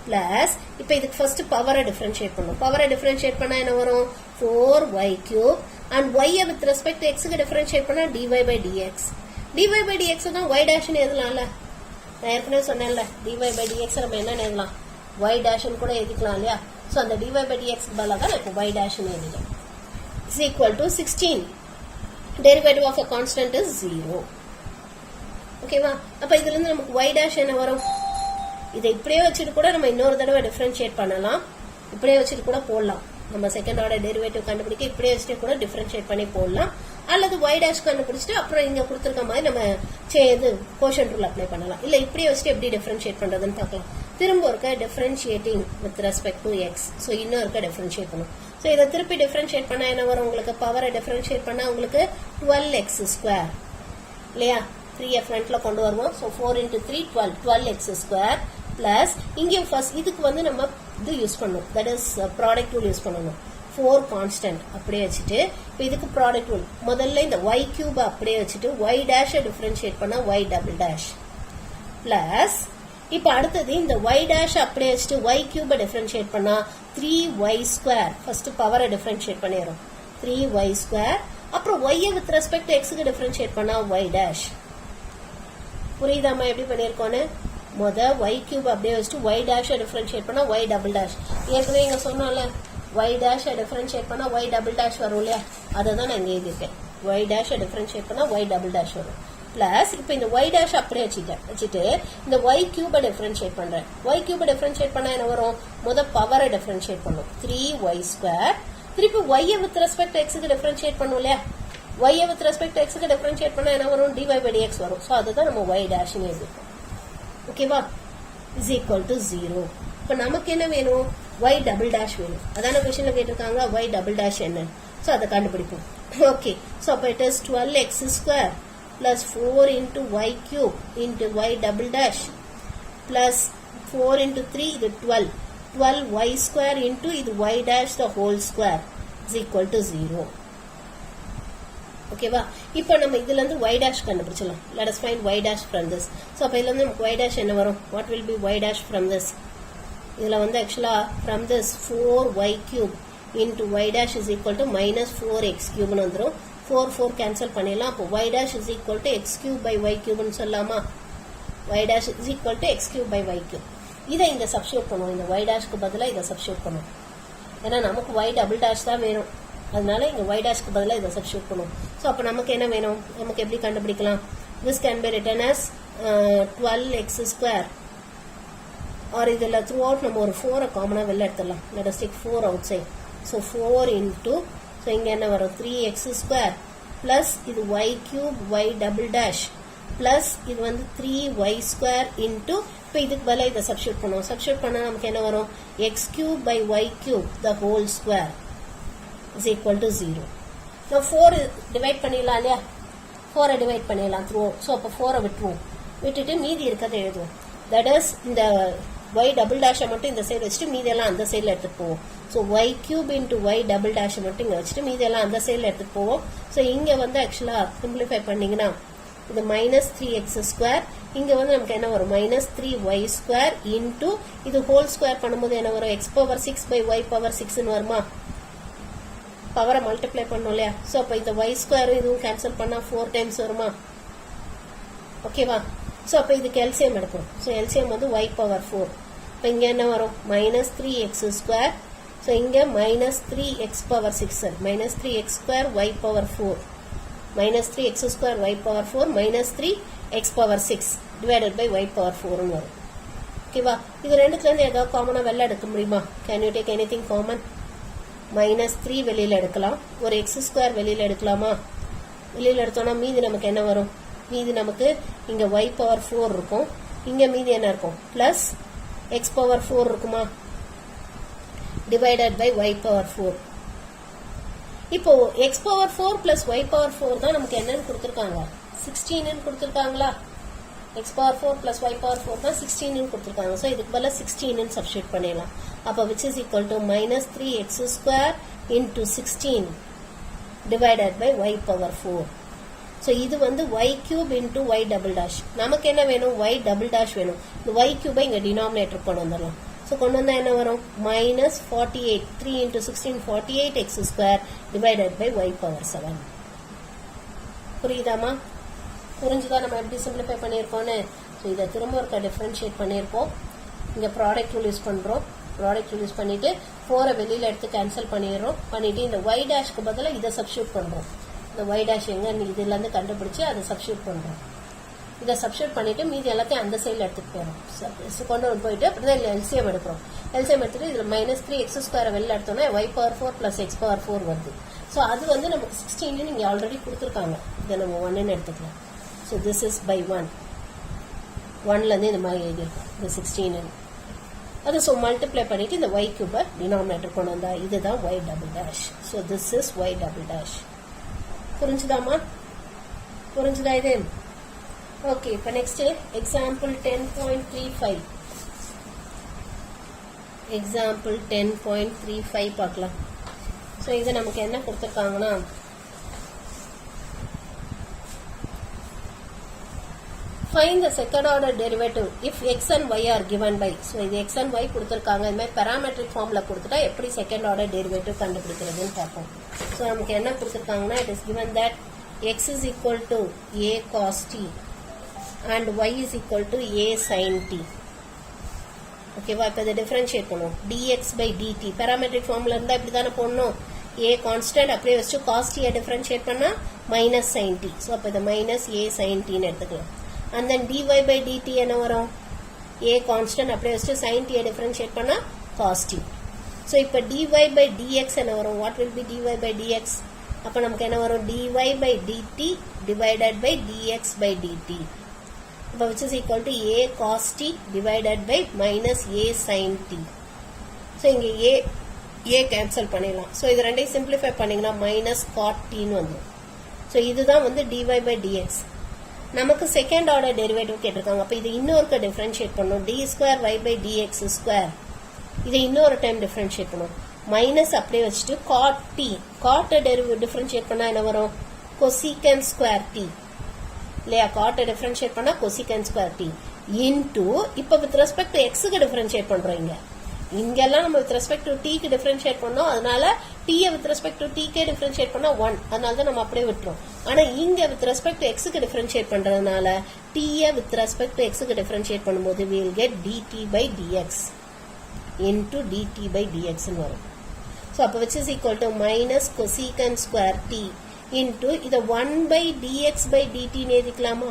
plus இப்போ இதுக்கு first power differentiate பண்ணும். power differentiate பண்ணா என்ன வரும்? 4y cube and y with respect to x க்கு differentiate பண்ணா dy by dx. dy by dx தான் y dash ன்னு எழுதலாம்ல. நான் ஏற்கனவே சொன்னேன்ல dy by dx நம்ம என்ன எழுதலாம்? y dash ன்னு கூட எழுதிக்கலாம் இல்லையா? ஸோ அந்த dy by dx பதிலாக தான் இப்போ y dash ன்னு எழுதிக்கலாம். is equal to 16. Derivative of a constant is 0. ஓகேவா? அப்ப இதுல இருந்து நமக்கு y dash என்ன வரும்? இதை இப்படியே வச்சுட்டு கூட நம்ம இன்னொரு தடவை டிஃபரன்ஷியேட் பண்ணலாம். இப்படியே வச்சுட்டு கூட போடலாம். நம்ம செகண்ட் ஆர்டர் டெரிவேட்டிவ் கண்டுபிடிக்க இப்படியே வச்சுட்டு கூட டிஃபரன்ஷியேட் பண்ணி போடலாம். அல்லது y dash கண்டுபிடிச்சிட்டு அப்புறம் இங்க கொடுத்திருக்க மாதிரி நம்ம இது கோஷன்ட் ரூல் அப்ளை பண்ணலாம். இல்ல இப்படியே வச்சுட்டு எப்படி டிஃபரன்ஷியேட் பண்றதுன்னு பார்க்கலாம். திரும்ப ஒருக்க differentiating with respect to x. So இன்னும் இருக்க டிஃபரன்ஷியேட் பண்ணும். ஸோ இதை திருப்பி டிஃபரன்ஷியேட் பண்ணா என்ன வரும்? உங்களுக்கு பவரை டிஃபரன்ஷியேட் பண்ணா உங்களுக்கு 12x² இல்லையா? 3 ஃப்ரண்ட்ல கொண்டு வருவோம். ஸோ 4 into 3 12x² பிளஸ் இங்கே ஃபர்ஸ்ட் இதுக்கு வந்து நம்ம இது யூஸ் பண்ணணும். That is product rule use பண்ணணும். 4 கான்ஸ்டன்ட் அப்படியே வச்சுட்டு இப்போ இதுக்கு ப்ராடக்ட் ரூல் முதல்ல இந்த y கியூப் அப்படியே வச்சுட்டு y dash டிஃபரன்ஷியேட் பண்ணா y டபுள் டேஷ் பிளஸ் இப்போ அடுத்தது இந்த y dash அப்படியே வச்சுட்டு y கியூபை டிஃபரன்ஷியேட் பண்ணா 3y² ஃபர்ஸ்ட் பவரை டிஃபரன்ஷியேட் பண்ணிடுறோம். 3y² அப்புறம் y with respect to x க்கு டிஃபரன்ஷியேட் பண்ணா y dash. புரியுதாமா எப்படி பண்ணிருக்கோன்னு? முத y கியூப் அப்படியே வச்சுட்டு y dash டிஃபரன்ஷியேட் பண்ணா y டபுள் டேஷ். ஏற்கனவே இங்க சொன்னோம்ல y dash டிஃபரன்ஷியேட் பண்ணா y டபுள் டேஷ் வரும் இல்லையா? அதை தான் நான் இங்க எழுதியிருக்கேன். y dash டிஃபரன்ஷியேட் பண்ணா y டபுள் டேஷ் வரும். பிளஸ் இப்போ இந்த y dash அப்படியே வச்சுட்டு இந்த y கியூபை டிஃபரன்ஷியேட் பண்றேன். y கியூபை டிஃபரன்ஷியேட் பண்ணா என்ன வரும்? முத பவரை டிஃபரன்ஷியேட் பண்ணும். 3y². திருப்பி y with respect to x க்கு டிஃபரன்ஷியேட் பண்ணும் இல்லையா? y with respect to x க்கு டிஃபரன்ஷியேட் பண்ணா என்ன வரும்? dy/dx வரும். ஸோ அதுதான் நம்ம y dash ன்னு எழுதிருக்கோம். ஓகேவா? Is equal to 0. இப்போ நமக்கு என்ன வேணும்? y டபுள் டேஷ் வேணும். அதான கொஸ்டின்ல கேட்டிருக்காங்க y டபுள் டேஷ் என்ன? ஸோ அதை கண்டுபிடிப்போம். ஓகே, ஸோ அப்போ it is 12x² plus 4 into y cube into y double dash plus 4 into 3 இது 12y² into இது y dash the whole square is equal to 0. ஓகேவா? இப்போ நம்ம இதுல இருந்து y dash கண்டுபிடிச்சலாம். Let us find y dash from this. So அப்ப இதுல இருந்து நமக்கு y dash என்ன வரும்? What will be y dash from this? இதுல வந்து actually from this 4y cube into y dash is equal to minus 4x cube னு வந்துரும். 4 cancel பண்ணிடலாம். அப்போ y dash is equal to x cube by y cube னு சொல்லலாமா? y dash is equal to x cube by y cube. இதை இங்க சப்ஸ்டிட்யூட் பண்ணுவோம். இந்த y dash க்கு பதிலா இதை சப்ஸ்டிட்யூட் பண்ணுவோம். ஏன்னா நமக்கு y டபுள் dash தான் வேணும். அதனால இங்க y dash க்கு பதிலா இதை சப்ஸ்டிட்யூட் பண்ணுவோம். சோ அப்ப நமக்கு என்ன வேணும்? நமக்கு எப்படி கண்டுபிடிக்கலாம்? This can be written as 12x² or இதுல throughout நம்ம ஒரு 4 காமனா வெளில எடுத்துடலாம். Let us take 4 outside. So 4 into so இங்க என்ன வரும்? 3x² plus இது y cube y double dash plus இது வந்து 3y² into இப்போ இதுக்கு பதிலா இதை சப்ஸ்டிட்யூட் பண்ணுவோம். சப்ஸ்டிட்யூட் பண்ணா நமக்கு என்ன வரும்? x cube by y cube the whole square is equal to 0. Now 4 divide பண்ணிடலாம் இல்லையா? 4 divide பண்ணிடலாம் through. So அப்போ 4 விட்டுருவோம். விட்டுட்டு மீதி இருக்கிறத எழுதுவோம். That is இந்த y double dash மட்டும் இந்த சைடு வச்சுட்டு மீதி எல்லாம் அந்த சைடுல எடுத்துட்டு போவோம். So y cube into y double dash மட்டும் இங்க வச்சுட்டு மீதி எல்லாம் அந்த சைடுல எடுத்துட்டு போவோம். So இங்க வந்து ஆக்சுவலா சிம்பிளிஃபை பண்ணீங்கன்னா இது மைனஸ் 3x², இங்க வந்து நமக்கு என்ன வரும்? மைனஸ் 3y² into இது ஹோல் ஸ்கொயர் பண்ணும்போது என்ன வரும்? x power 6 by y power 6 ன்னு வருமா? பவரை மல்டிப்ளை பண்ணோம் இல்லையா? ஸோ அப்போ இந்த y² இதுவும் கேன்சல் பண்ணா 4 டைம்ஸ் வருமா? ஓகேவா? ஸோ அப்போ இதுக்கு எல்சிஎம் எடுக்கணும். ஸோ எல்சிஎம் வந்து y power 4. இப்போ இங்க என்ன வரும்? Minus 3x². ஸோ இங்க minus 3x power 6 minus 3x² y power 4 minus 3x² y power 4 minus 3x power 6 divided by y power 4 ன்னு வரும். ஓகேவா? இது ரெண்டுத்துல இருந்து ஏதாவது காமனா வெளில எடுக்க முடியுமா? Can you take anything common? Minus 3 வெளியில எடுக்கலாம். ஒரு x² வெளியில எடுக்கலாமா? வெளியில எடுத்தோம்னா மீதி நமக்கு என்ன வரும்? மீதி நமக்கு இங்க y power 4 இருக்கும். இங்க மீதி என்ன இருக்கும்? பிளஸ் x power 4 இருக்குமா? divided by y power 4. இப்போ x power 4 plus y power 4 தான் நமக்கு என்னன்னு கொடுத்திருக்காங்க? 16 ன்னு கொடுத்திருக்காங்களா? x power 4 plus y power 4 தான் 16 ன்னு கொடுத்திருக்காங்க. சோ இதுக்கு பதிலா 16 ன்னு சப்ஸ்டிட்யூட் பண்ணிடலாம். அப்ப which is equal to minus 3x² into 16 divided by y power 4. So இது வந்து y cube into y double dash. நமக்கு என்ன வேணும்? y double dash வேணும். இந்த y cube இங்க டினாமினேட்டர் கொண்டு வந்துடலாம். So கொண்டு வந்தா என்ன வரும்? minus 48 3 into 16 48x² divided by y power 7. புரியுதாமா? புரிஞ்சுதான் நம்ம எப்படி சிம்பிளிஃபை பண்ணியிருக்கோன்னு? ஸோ இதை திரும்ப ஒரு டிஃபரன்ஷியேட் பண்ணியிருக்கோம். இங்கே ப்ராடக்ட் ரூல் யூஸ் பண்ணுறோம். ப்ராடக்ட் ரூல் யூஸ் பண்ணிட்டு 4 வெளியில் எடுத்து கேன்சல் பண்ணிடுறோம். பண்ணிட்டு இந்த y டேஷ்க்கு பதிலாக இதை சப்ஸ்டியூட் பண்ணுறோம். இந்த y டேஷ் எங்க இதுலேருந்து கண்டுபிடிச்சு அதை சப்ஸ்டியூட் பண்ணுறோம். இதை சப்ஸ்டியூட் பண்ணிட்டு மீதி எல்லாத்தையும் அந்த சைடில் எடுத்துட்டு போயிடும். கொண்டு போயிட்டு அப்படிதான் எல்சிஎம் எடுக்கிறோம். எல்சிஎம் எடுத்துட்டு இதில் மைனஸ் 3x² வெளில எடுத்தோம்னா y power 4 plus x power 4 வருது. ஸோ அது வந்து நமக்கு 16 நீங்கள் ஆல்ரெடி கொடுத்துருக்காங்க. இதை நம்ம 1ன்னு எடுத்துக்கலாம். So this is by 1. 1லேருந்து இந்த மாதிரி எழுதியிருக்கோம் இந்த 16. அது ஸோ மல்டிப்ளை பண்ணிவிட்டு இந்த ஒய் கியூபை டினாமினேட்டர் கொண்டு வந்தா இதுதான் y double dash. So this is y double dash. புரிஞ்சுதாமா? புரிஞ்சுதா இது? ஓகே, இப்போ நெக்ஸ்ட் எக்ஸாம்பிள் 10.35. எக்ஸாம்பிள் 10.35 பார்க்கலாம். ஸோ இது நமக்கு என்ன கொடுத்துருக்காங்கன்னா find the second order derivative if x and y are given by. So இது x and y கொடுத்துருக்காங்க. இது மாதிரி parametric formula கொடுத்துட்டா எப்படி செகண்ட் ஆர்டர் டெரிவேட்டிவ் கண்டுபிடிக்கிறதுன்னு பார்ப்போம். ஸோ நமக்கு என்ன கொடுத்துருக்காங்கன்னா it is given that x is equal to a cos t and y is equal to a sin t. ஓகேவா? இப்போ இதை டிஃபரன்ஷியேட் பண்ணுவோம். dx by dt parametric formula இருந்தால் இப்படி தானே போடணும். a கான்ஸ்டன்ட் அப்படியே வச்சு cos t டிஃபரன்ஷியேட் பண்ணால் மைனஸ் sin t. ஸோ அப்போ இதை மைனஸ் a sin t ன்னு எடுத்துக்கலாம். and then dy by dt என்ன வரும்? a கான்ஸ்டன்ட் அப்படியே வச்சு sin t டிஃபரன்ஷியேட் பண்ணால் cos t. ஸோ இப்போ dy by dx என்ன வரும்? what will be dy by dx? அப்போ நமக்கு என்ன வரும்? dy by dt divided by dx by dt. இப்போ which is equal to a cos t divided by minus a sin t. So இங்கே a கேன்சல் பண்ணிடலாம். ஸோ இது ரெண்டையும் சிம்பிளிஃபை பண்ணிங்கன்னா மைனஸ் cot tன்னு வந்துடும். ஸோ இதுதான் வந்து dy by dx. நமக்கு செகண்ட் ஆர்டர் டெரிவேட்டிவ் கேட்டிருக்காங்க. அப்போ இது இன்னொருக்க டிஃபரன்ஷியேட் பண்ணணும். D square y by dx square இதை இன்னொரு டைம் டிஃபரன்ஷியேட் பண்ணணும். மைனஸ் அப்படியே வச்சுட்டு காட் டி காட்டை டிஃபரன்ஷியேட் பண்ணால் என்ன வரும்? கொசிகன் ஸ்கொயர் டி இல்லையா? காட்டை டிஃபரன்ஷியேட் பண்ணால் கொசிகன் ஸ்கொயர் டி இன்டூ இப்போ வித் ரெஸ்பெக்ட் டு எக்ஸுக்கு டிஃபரன்ஷியேட் பண்ணுறோம். இங்கெல்லாம் நம்ம வித் ரெஸ்பெக்ட் டு டீக்கு டிஃபரன்ஷியேட் பண்ணோம். அதனால டீயை வித் ரெஸ்பெக்ட் டு டீக்கே டிஃபரன்ஷியேட் பண்ணா 1. அதனால தான் நம்ம அப்படியே விட்டுறோம். ஆனா இங்க வித் ரெஸ்பெக்ட் டு எக்ஸுக்கு டிஃபரன்ஷியேட் பண்றதுனால டீயை வித் ரெஸ்பெக்ட் டு எக்ஸுக்கு டிஃபரன்ஷியேட் பண்ணும்போது we will get dt by dx into dt by dx ன்னு வரும். ஸோ அப்போ which is equal to minus cosecant square t into இதை 1 by dx by dt ன்னு எழுதிக்கலாமா?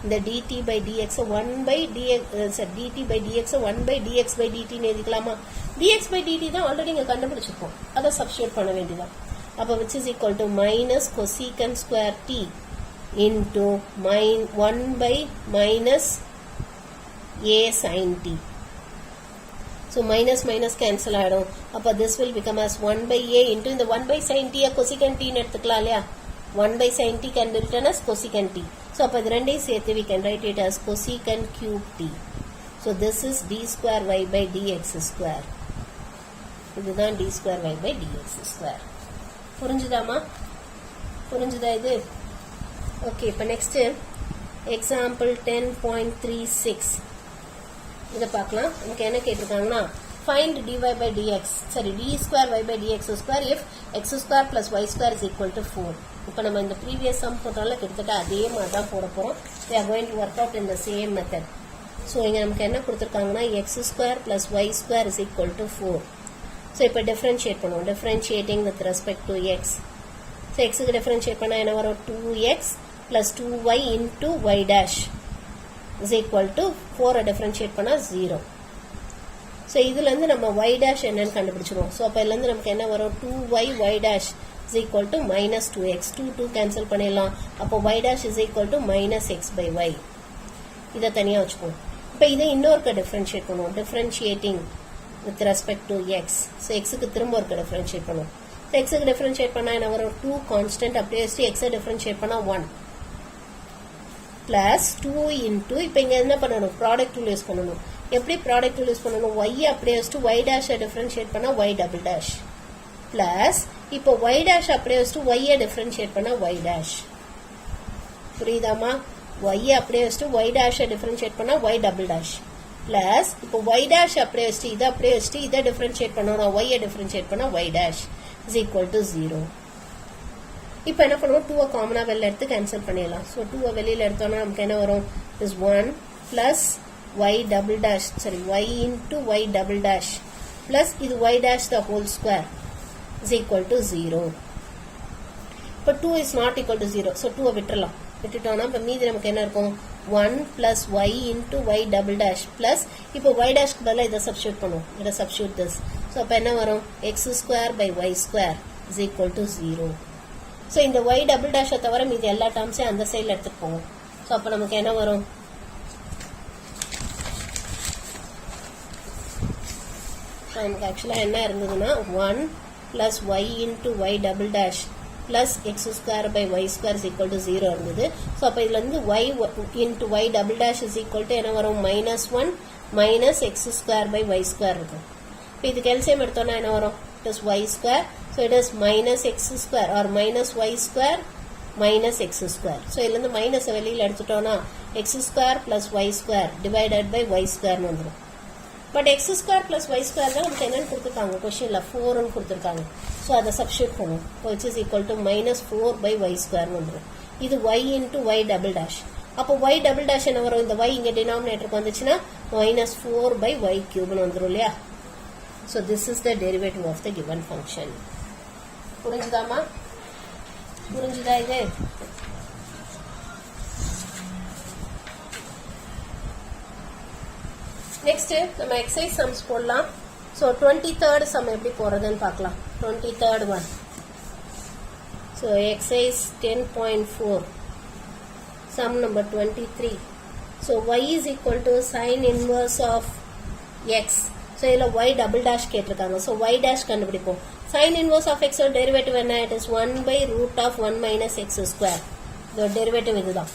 இந்த dt by dx 1 by dx dt by dx 1 by dx by dt ன்னு எழுதிக்கலாமா? dx by dt தான் ஆல்ரெடி இங்க கண்டுபிடிச்சிருக்கோம். அதை சப்ஸ்டிட்யூட் பண்ண வேண்டியதான். அப்போ which is equal to minus cosecant square t into 1 by minus a sin t. So minus minus cancel ஆயிடும். அப்போ this will become as 1 by a into இந்த 1 by sin t cosecant t ன்னு எடுத்துக்கலாம் இல்லையா? 1 by sin t can be written as cosecant t. So அப்போ இது ரெண்டையும் சேர்த்து we can write it as cosecant cube t. So this is d square y by dx square. இதுதான் d square y by dx square. புரிஞ்சுதாமா? புரிஞ்சுதா இது? ஓகே, இப்போ நெக்ஸ்ட் எக்ஸாம்பிள் 10.36 இதை பார்க்கலாம். நமக்கு என்ன கேட்டிருக்காங்கன்னா find dy by dx சரி d square y by dx square if x square plus y square is equal to 4. இப்போ நம்ம இந்த ப்ரீவியஸ் சம் போட்டாலும் கிட்டத்தட்ட அதே மாதிரி தான் போட போகிறோம். we are going to work out in the same method. So இங்கே நமக்கு என்ன கொடுத்துருக்காங்கன்னா x square plus y square is equal to 4. So இப்போ டிஃப்ரென்ஷியேட் பண்ணுவோம். Differentiating with respect to X. So எக்ஸுக்கு டிஃப்ரென்ஷியேட் பண்ணால் என்ன வரும்? 2x plus 2y into y dash is equal to 4 differentiate பண்ணால் 0. ஸோ இதுலேருந்து நம்ம y dash என்னன்னு கண்டுபிடிச்சிருவோம். ஸோ அப்போ இதுலேருந்து நமக்கு என்ன வரும்? 2y y dash is equal to minus 2x. 2 cancel பண்ணிடலாம். அப்போ y dash is equal to minus x by y. இதை தனியாக வச்சுக்குவோம். இப்போ இதை இன்னொருக்க டிஃப்ரென்ஷியேட் பண்ணுவோம். Differentiating with respect to x. So xக்கு திரும்ப ஒருக்க டிஃபரன்ஷியேட் பண்ணுவோம். So xக்கு டிஃபரன்ஷியேட் பண்ணா என்ன வரும்? 2 கான்ஸ்டன்ட் அப்படியே வச்சு x டிஃபரன்ஷியேட் பண்ணா 1 plus 2 into இப்போ இங்க என்ன பண்ணணும்? ப்ராடக்ட் ரூல் யூஸ் பண்ணணும். எப்படி ப்ராடக்ட் ரூல் யூஸ் பண்ணணும்? y அப்படியே வச்சு y dash டிஃபரன்ஷியேட் பண்ணா y double dash plus இப்போ y dash அப்படியே வச்சு y டிஃபரன்ஷியேட் பண்ணா y dash. புரியுதாமா? y அப்படியே வச்சு y dash டிஃபரன்ஷியேட் பண்ணா y double dash plus இப்போ y dash அப்படியே வச்சு இதை டிஃபரன்ஷியேட் பண்ணணும். y டிஃபரன்ஷியேட் பண்ணா y dash is equal to 0. இப்போ என்ன பண்ணுவோம்? 2 காமனா வெளில எடுத்து கேன்சல் பண்ணிடலாம். ஸோ 2 வெளியில எடுத்தோம்னா நமக்கு என்ன வரும்? is 1 plus y double dash sorry y into y double dash plus இது y dash the whole square is equal to 0. இப்போ 2 is not equal to 0. So 2 விட்டுறலாம். விட்டுட்டோம்னா இப்போ மீதி நமக்கு என்ன இருக்கும்? 1 plus y into y double dash plus இப்போ y dash க்கு பதிலா இதை சப்ஸ்டிட்யூட் பண்ணுவோம். இதை சப்ஸ்டிட்யூட் this. ஸோ அப்போ என்ன வரும்? x square by y square is equal to 0. So இந்த y டபுள் டேஷை தவிர மீது எல்லா டேர்ம்ஸையும் அந்த சைடில் எடுத்துட்டு போவோம். ஸோ அப்போ நமக்கு என்ன வரும்? நமக்கு ஆக்சுவலாக என்ன இருந்ததுன்னா 1 plus y into y double dash plus x square by y square is equal to 0 இருந்தது. ஸோ அப்போ இதுல இருந்து y into y double dash is equal to என்ன வரும்? -1 minus x square by y square இருக்கும். இப்போ இதுக்கு எல்சிஎம் எடுத்தோம்னா என்ன வரும்? It is y square. So it is minus x square or minus y square minus x square. So இதுல இருந்து மைனஸ் வெளியில் எடுத்துட்டோம்னா x square plus y square divided by y square வந்துடும். But x square plus y square தான் நமக்கு என்னன்னு கொடுத்துருக்காங்க கொஸ்டின்ல 4ன்னு கொடுத்துருக்காங்க. ஸோ அதை சப்ஸ்டியூட் பண்ணுவோம். which is equal to -4 by y square வந்துடும். இது y into y double dash. அப்போ y double dash என்ன வரும்? இந்த y இங்க டினாமினேட்டருக்கு வந்துச்சுன்னா -4 by y cube வந்துடும் இல்லையா? So this is the derivative of the given function. புரிஞ்சுதாமா? புரிஞ்சுதா இது? நெக்ஸ்ட் நம்ம எக்ஸசைஸ் சம்ஸ் போடலாம். ஸோ 23rd சம் எப்படி போறதுன்னு பார்க்கலாம். 23rd one. So exercise 10.4 sum number 23. So y is equal to sin inverse of x. So இதில் y டபுள் டேஷ் கேட்டிருக்காங்க. ஸோ y டேஷ் கண்டுபிடிப்போம். sin inverse of x derivative என்ன? It is 1 by root of 1 minus x square. இதோட டெரிவேட்டிவ் இதுதான்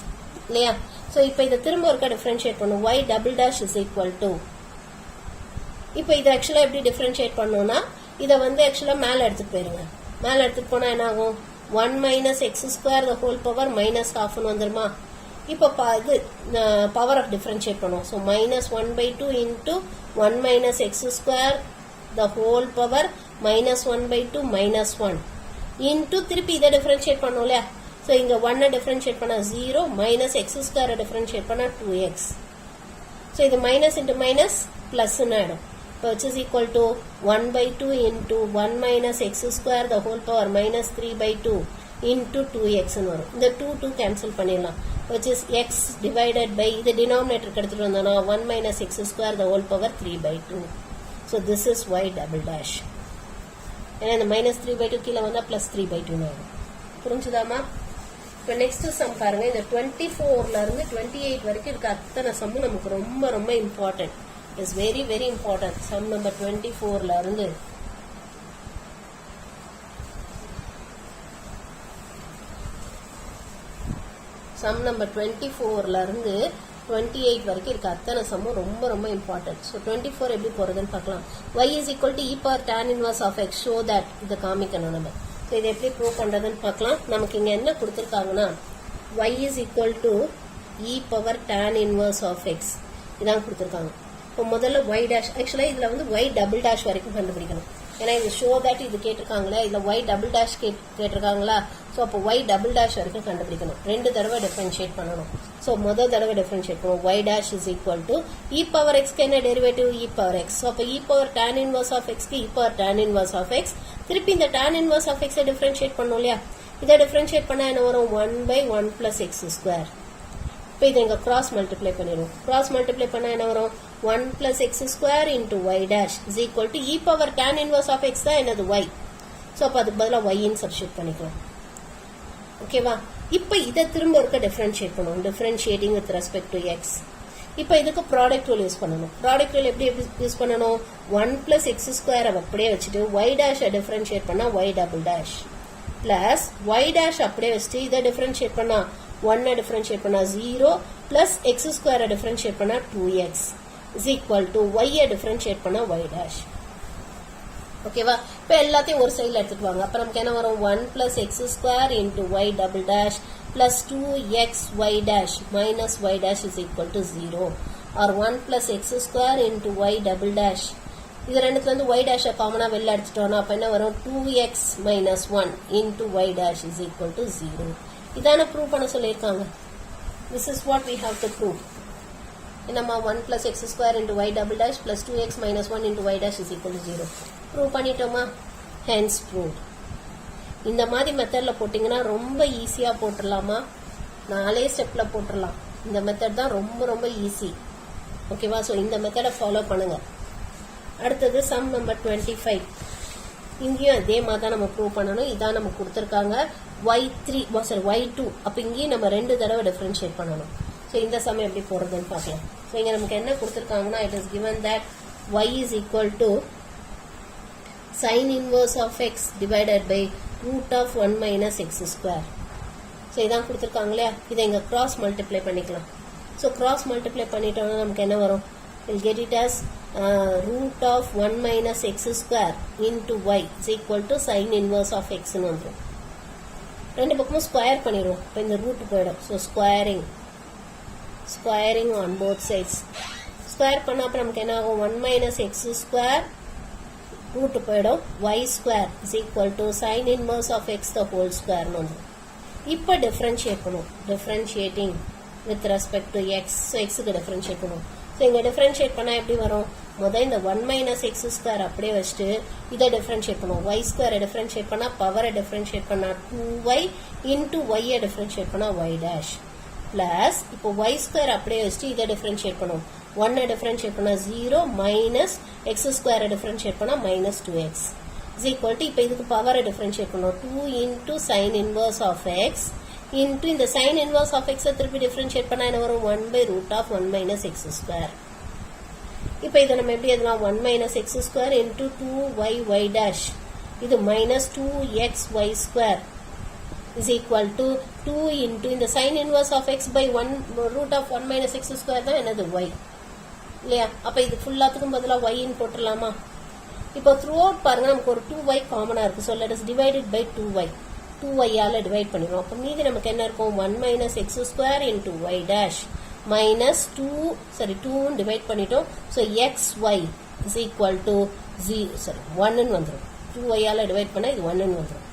இல்லையா? ஸோ இப்போ இதை திரும்ப ஒருக்கா டிஃபரன்ஷியேட் பண்ணும். y double dash is equal to, இப்போ இதை ஆக்சுவலாக எப்படி டிஃபரன்ஷியேட் பண்ணோம்னா இதை வந்து ஆக்சுவலாக மேலே எடுத்துகிட்டு போயிருங்க. மேலே எடுத்துகிட்டு போனால் என்ன ஆகும்? 1 minus x square the whole power minus halfன்னு வந்துருமா? இப்போ இது பவர் ஆஃப் டிஃபரன்ஷியேட் பண்ணுவோம். So -1 by 2 into 1 minus x square the whole power -1 by 2 -1 into திருப்பி இதை டிஃபரன்ஷியேட் பண்ணோம் இல்லையா? ஸோ இங்கே 1 டிஃபரன்ஷியேட் பண்ணால் 0 minus x square டிஃபரன்ஷியேட் பண்ணால் 2x. ஸோ இது மைனஸ் இன்ட்டு மைனஸ் ப்ளஸ்ன்னு ஆகிடும். இப்போ which is equal to 1 by 2 into 1 minus x square the whole power minus 3 by 2 into 2xன்னு வரும். இந்த 2 கேன்சல் பண்ணிடலாம். which is x divided by இது டினாமினேட்டருக்கு எடுத்துகிட்டு வந்தோம்னா 1 minus x square the whole power 3 by 2. So this is y double dash. ஏன்னா இந்த -3 by 2 கீழே வந்தால் +3 by 2 ஆகும். புரிஞ்சுதாமா? இப்போ நெக்ஸ்ட் சம் பாருங்க. இந்த 24ல இருந்து 28 வரைக்கும் இருக்க அத்தனை சம்மும் நமக்கு ரொம்ப ரொம்ப important. Is very very important. Sum number 24ல இருந்து சம் நம்பர் 24ல இருந்து 28 வரைக்கும் இருக்க அத்தனை சம்மும் ரொம்ப ரொம்ப இம்பார்ட்டன்ட். ஸோ 24 எப்படி போறதுன்னு பார்க்கலாம். y is equal to e power tan inverse of x. show that இதை காமிக்கணும் நம்ம. ஸோ இதை எப்படி ப்ரூவ் பண்ணுறதுன்னு பார்க்கலாம். நமக்கு இங்கே என்ன கொடுத்துருக்காங்கன்னா y is equal to e power tan inverse of x இதான் கொடுத்துருக்காங்க. இப்போ முதல்ல y dash ஆக்சுவலாக இதில் வந்து y டபுள் டேஷ் வரைக்கும் கண்டுபிடிக்கணும். ஏன்னா இது ஷோ தட் இது கேட்டிருக்காங்களே, இதில் y டபுள் டேஷ் கேட்டிருக்காங்களா? ஸோ அப்போ y டபுள் டேஷ் வரைக்கும் கண்டுபிடிக்கணும். 2 தடவை டிஃபரன்ஷியேட் பண்ணணும். ஸோ முதல் தடவை டிஃபரன்ஷியேட் பண்ணுவோம். y dash is equal to e power x என்ன derivative? e power x. So அப்போ e power tan inverse of x க்கு e power tan inverse of x. திருப்பி இந்த tan inverse of x differentiate பண்ணோம் இல்லையா? இதை டிஃபரன்ஷியேட் பண்ணால் என்ன வரும்? 1 by 1 plus x square. இப்போ இதை இங்கே கிராஸ் மல்டிப்ளை பண்ணிடுவோம். கிராஸ் மல்டிப்ளை பண்ணால் என்ன வரும்? 1 plus x square into y dash is equal to e power tan inverse of x தான் என்னது? y. ஸோ அப்போ அதுக்கு பதிலாக y-ன்னு சப்ஸ்டியூட் பண்ணிக்கலாம். ஓகேவா? இப்போ இதை திரும்ப இருக்க டிஃபரன்ஷியேட் பண்ணுவோம். Differentiating with respect to x. இப்போ இதுக்கு ப்ராடக்ட் ரூல் யூஸ் பண்ணணும். ப்ராடக்ட் ரூல் எப்படி யூஸ் பண்ணணும்? 1 plus x square அப்படியே வச்சுட்டு y dash டிஃபரன்ஷியேட் பண்ணால் y double dash plus y dash அப்படியே வச்சுட்டு இதை டிஃபரன்ஷியேட் பண்ணால் 1 டிஃபரன்ஷியேட் பண்ணால் 0 plus x square டிஃபரன்ஷியேட் பண்ணால் 2x is equal to y differentiate பண்ணால் y dash. ஓகேவா? இப்போ எல்லாத்தையும் ஒரு சைடில் எடுத்துட்டு வாங்க. அப்போ நமக்கு என்ன வரும்? 1 plus x square into y double dash plus 2x y dash minus y dash is equal to 0 or 1 plus x square into y double dash. இது ரெண்டுத்துல இருந்து y dash காமனா வெளில எடுத்துட்டோம்னா அப்போ என்ன வரும்? 2x minus 1 into y dash is equal to 0. இதான ப்ரூவ் பண்ண சொல்லியிருக்காங்க. This is what we have to prove. என்னம்மா 1 plus x square into y double dash plus 2x minus 1 into y dash is equal to 0. Prove பண்ணிட்டோமா? hence proved. இந்த மாதிரி மெத்தடில் போட்டிங்கன்னா ரொம்ப ஈஸியாக போட்டுடலாமா? 4 ஸ்டெப்பில் போட்டுடலாம். இந்த மெத்தட் தான் ரொம்ப ரொம்ப ஈஸி. ஓகேவா? ஸோ இந்த மெத்தடை ஃபாலோ பண்ணுங்க. அடுத்தது சம் நம்பர் 25. இங்கேயும் அதே மாதிரி தான் நம்ம ப்ரூவ் பண்ணணும். இதான் நம்ம கொடுத்துருக்காங்க y2. அப்போ இங்கேயும் நம்ம 2 தடவை டிஃபரன்ஷியேட் பண்ணணும். ஸோ இந்த சமயம் எப்படி போடுறதுன்னு பார்க்கலாம். ஸோ இங்கே நமக்கு என்ன கொடுத்துருக்காங்கன்னா it is given that y is equal to sin inverse of x divided by root of 1 minus x square. So இதான் கொடுத்துருக்காங்க இல்லையா, இதை இங்கே cross multiply பண்ணிக்கலாம். ஸோ cross multiply பண்ணிட்டோம்னா நமக்கு என்ன வரும், we'll get it as root of 1 minus x square into y is equal to sin inverse of x ன்னு வந்துடும். ரெண்டு பக்கமும் ஸ்கொயர் பண்ணிடுவோம். இப்போ இந்த ரூட் போயிடும். So squaring on both sides. Square பண்ண அப்புறம் நமக்கு என்ன ஆகும், 1 minus x square ரூட் போயிடும், y square is equal to sin inverse of x the whole square ன்னு வந்துடும். இப்போ டிஃபரன்ஷியேட் பண்ணுவோம். Differentiating with respect to x. So எக்ஸுக்கு டிஃபரன்ஷியேட் பண்ணுவோம். ஸோ இங்கே டிஃபரன்ஷியேட் பண்ணால் எப்படி வரும், முதல் இந்த 1 minus x square அப்படியே வச்சுட்டு இதை டிஃபரன்ஷியேட் பண்ணுவோம். y ஸ்கொயரை டிஃபரன்ஷியேட் பண்ணால் பவரை டிஃபரன்ஷியேட் பண்ணால் 2y into y-ஐ டிஃபரன்ஷியேட் பண்ணால் y dash பிளஸ் இப்போ y ஸ்கொயர் அப்படியே வச்சுட்டு இதை டிஃபரன்ஷியேட் பண்ணுவோம். 1-ஐ டிஃபரன்ஷியேட் பண்ணால் 0 மைனஸ் x ஸ்கொயரை டிஃபரன்ஷியேட் பண்ணால் minus 2x is equal to இப்போ இதுக்கு பவரை டிஃபரன்ஷியேட் பண்ணுவோம். 2 into sin inverse of x into இந்த sin inverse of x திருப்பி டிஃபரன்ஷியேட் பண்ணால் என்ன வரும், 1 by root of 1 minus x square. இப்போ இதை நம்ம எப்படி எழுதலாம், 1 minus x square into 2y dash இது minus 2xy square is equal to 2 into இந்த sin inverse of x by 1 root of 1 minus x square தான் என்னது y இல்லையா. அப்போ இது ஃபுல்லாத்துக்கும் பதிலாக y ன்னு போட்டுடலாமா. இப்போ த்ரூ அவுட் பாருங்க நமக்கு ஒரு 2y காமனாக இருக்குது. So let is divided by 2y all divide பண்ணிடுவோம். அப்போ மீதி நமக்கு என்ன இருக்கும், 1 minus x square into y dash minus 2 divide பண்ணிட்டோம். So xy is equal to 1ன்னு வந்துடும். 2y ஆல் டிவைட் பண்ணால் இது 1ன்னு வந்துடும்.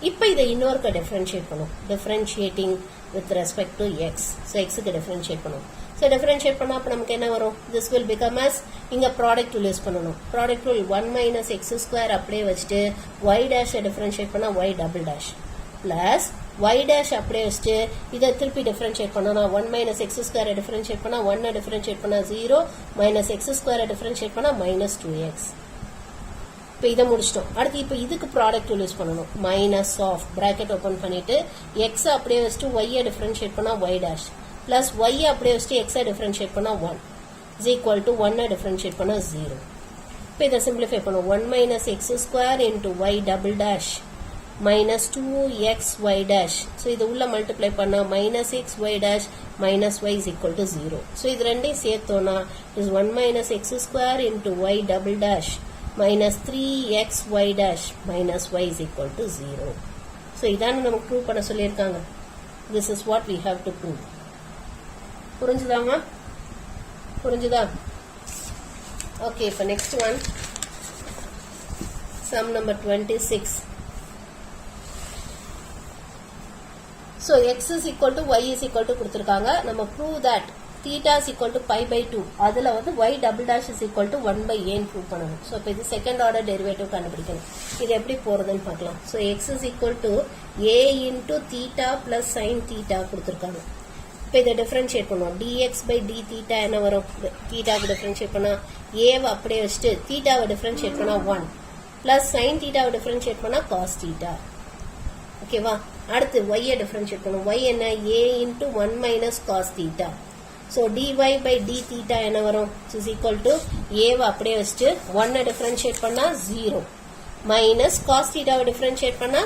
இப்போ இதை இன்னொருக்க டிஃபரன்ஷியேட் பண்ணும். Differentiating with respect to X. So எக்ஸுக்கு டிஃபரன்ஷியேட் பண்ணும். ஸோ டிஃபரன்ஷியேட் பண்ணால் அப்போ நமக்கு என்ன வரும், திஸ் வில் பிகம் as இங்கே ப்ராடக்ட் ரூல் யூஸ் பண்ணணும். Product rule 1 minus x square அப்படியே வச்சுட்டு y dash டிஃபரன்ஷியேட் பண்ணால் y double dash plus y dash அப்படியே வச்சுட்டு இதை திருப்பி டிஃபரன்ஷியேட் பண்ணணும். 1 minus x square டிஃபரன்ஷியேட் பண்ணால் 1-ஐ டிஃபரன்ஷியேட் பண்ணால் 0 minus x square டிஃபரன்ஷியேட் பண்ணால் minus 2x. இப்போ இதை முடிச்சிட்டோம். அடுத்து இப்போ இதுக்கு ப்ராடக்ட் ரூல் யூஸ் பண்ணணும். மைனஸ் ஆஃப் பிராக்கெட் ஓப்பன் பண்ணிட்டு எக்ஸ் அப்படியே வச்சுட்டு ஒய்யை டிஃபரன்ஷியேட் பண்ணால் y dash பிளஸ் ஒய்யை அப்படியே வச்சுட்டு எக்ஸை டிஃபரன்ஷியேட் பண்ணால் 1 is equal to 1-ஐ டிஃபரன்ஷியேட் பண்ணால் 0. இப்போ இதை சிம்பிளிஃபை பண்ணுவோம். 1 minus x square into y double dash minus 2xy dash. So இது உள்ள மல்டிப்ளை பண்ணால் minus xy dash minus y is equal to 0. So இது ரெண்டையும் சேர்த்தோன்னா is 1 minus x square into y double dash minus 3xy dash minus y is equal to 0. So இதான நமக்கு ப்ரூவ் பண்ண சொல்லியிருக்காங்க. This is what we have to prove. புரிஞ்சுதாமா? புரிஞ்சுதா? ஓகே, இப்போ next one sum number 26. So x is equal to y is equal to கொடுத்திருக்காங்க. நம்ம prove that theta is equal to pi by 2. அதுல வந்து y double dash is equal to 1 by a prove பண்ணணும். So இப்போ இது second order derivative கண்டுபிடிக்கணும். இது எப்படி போறதுன்னு பார்க்கலாம். So x is equal to a into theta plus sin theta கொடுத்திருக்காங்க. இப்போ இதை டிஃபரன்ஷியேட் பண்ணுவோம். dx by d theta என்ன வரும், தீட்டாவை டிஃபரன்ஷியேட் பண்ணா ஏவை அப்படியே வச்சுட்டு தீட்டாவை டிஃபரன்ஷியேட் பண்ணா 1 plus sin thetaவை டிஃபரன்ஷியேட் பண்ணா cos theta. ஓகேவா? அடுத்து y-ஐ டிஃபரன்ஷியேட் பண்ணுவோம். y என்ன, a into 1 minus cos theta. So dy by d theta என்ன வரும், is equal to a-வை அப்படியே வச்சுட்டு 1-ஐ டிஃபரன்ஷியேட் பண்ணா 0 minus cos thetaவை டிஃபரன்ஷியேட் பண்ணா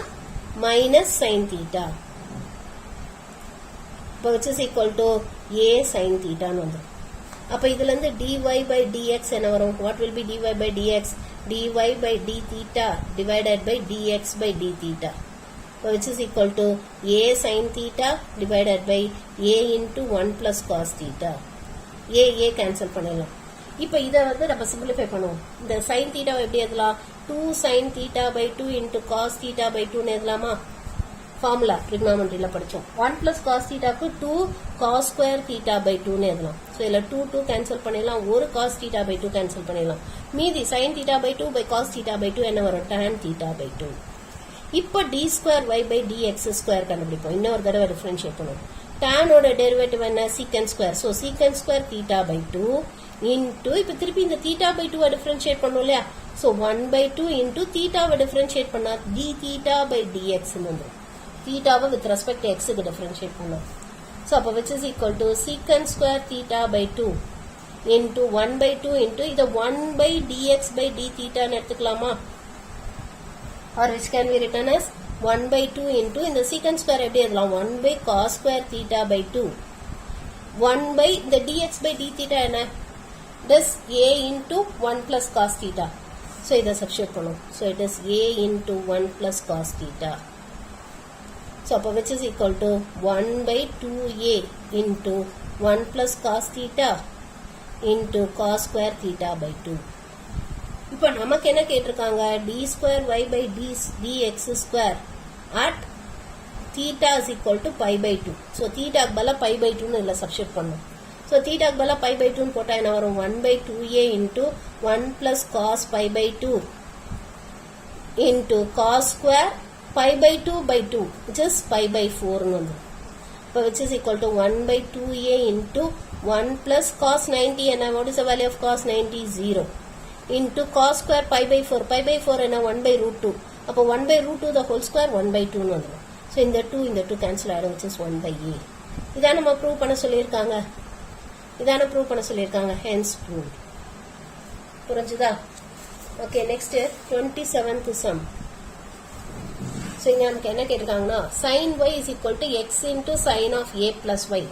minus sin theta. இப்போ which is equal to a sin thetaன்னு வந்துடும். அப்போ இதுல இருந்து dy by dx என்ன வரும், what will be dy by dx, dy by d theta divided by dx by d theta. Which is equal to a sin theta divided by a into 1 plus cos theta. a cancel பண்ணலாம். இப்போ இதை வந்து நம்ம சிம்பிளிஃபை பண்ணுவோம். இந்த sin theta எப்படி எழுதலாம், 2 sin theta by 2 into cos theta by 2 எழுதலாமா. ஃபார்முலா ட்ரிக்னாமெட்ரியில் படித்தோம். 1 plus cos thetaக்கு 2 cos square theta by 2 எழுதலாம். ஸோ இதில் 2 கேன்சல் பண்ணிடலாம், ஒரு cos theta by 2 கேன்சல் பண்ணிடலாம். மீதி sin theta by 2 by cos theta by 2 என்ன வரும், tan theta by 2. இப்போ d square y by dx square கண்டுபிடிப்போம். இன்னொரு தடவை டிஃபரன்ஷியேட் பண்ணுவோம். tan ஓட டெரிவேட்டிவ் என்ன secant square. So secant square theta by 2 into இப்ப திருப்பி இந்த theta by 2 டிஃபரன்ஷியேட் பண்ணோம் இல்லையா. So 1 by 2 into theta differentiate பண்ணா d theta by dx வந்து theta with respect to x க்கு டிஃபரன்ஷியேட் பண்ணோம். So அப்ப which is equal to secant square theta by 2 into 1 by 2 into இத 1 by dx by d theta ன்னு எடுத்துக்கலாமா, or which can be written as 1 by 2 into இந்த secant square எப்படி எழுதலாம் 1 by cos square theta by 2 1 by இந்த dx by d theta என்ன it is a into 1 plus cos theta. So இதை substitute பண்ணும். So it is a into 1 plus cos theta. So அப்ப which is equal to 1 by 2a into 1 plus cos theta into cos square theta by 2. இப்போ நமக்கு என்ன கேட்டிருக்காங்க d square y by dx square at theta is equal to pi by 2. So theta பல pi by 2 ன்னு இல்ல சப்ஸ்டிட்யூட் பண்ணோம். So theta பல pi by 2 ன்னு போட்டா என்ன வரும் 1 by 2a into 1 plus cos pi by 2 into cos square pi by 2 by 2 which is pi by 4 ன்னு வந்துரும். இப்போ which is equal to 1 by 2a into 1 plus cos 90 and what is the value of cos 90 0 into cos square pi by 4 என்ன 1 by root 2 அப்போ 1 by root 2 the whole square 1 by 2 ன்னு வந்துரும். So இந்த 2 cancel ஆயிடும் which is 1 by a. இதான் நம்ம ப்ரூவ் பண்ண சொல்லியிருக்காங்க, hence proved. புரிஞ்சுதா? Okay, next 27th sum. So இங்க நமக்கு என்ன கேட்டிருக்காங்கன்னா sin y is equal to x into sin of a plus y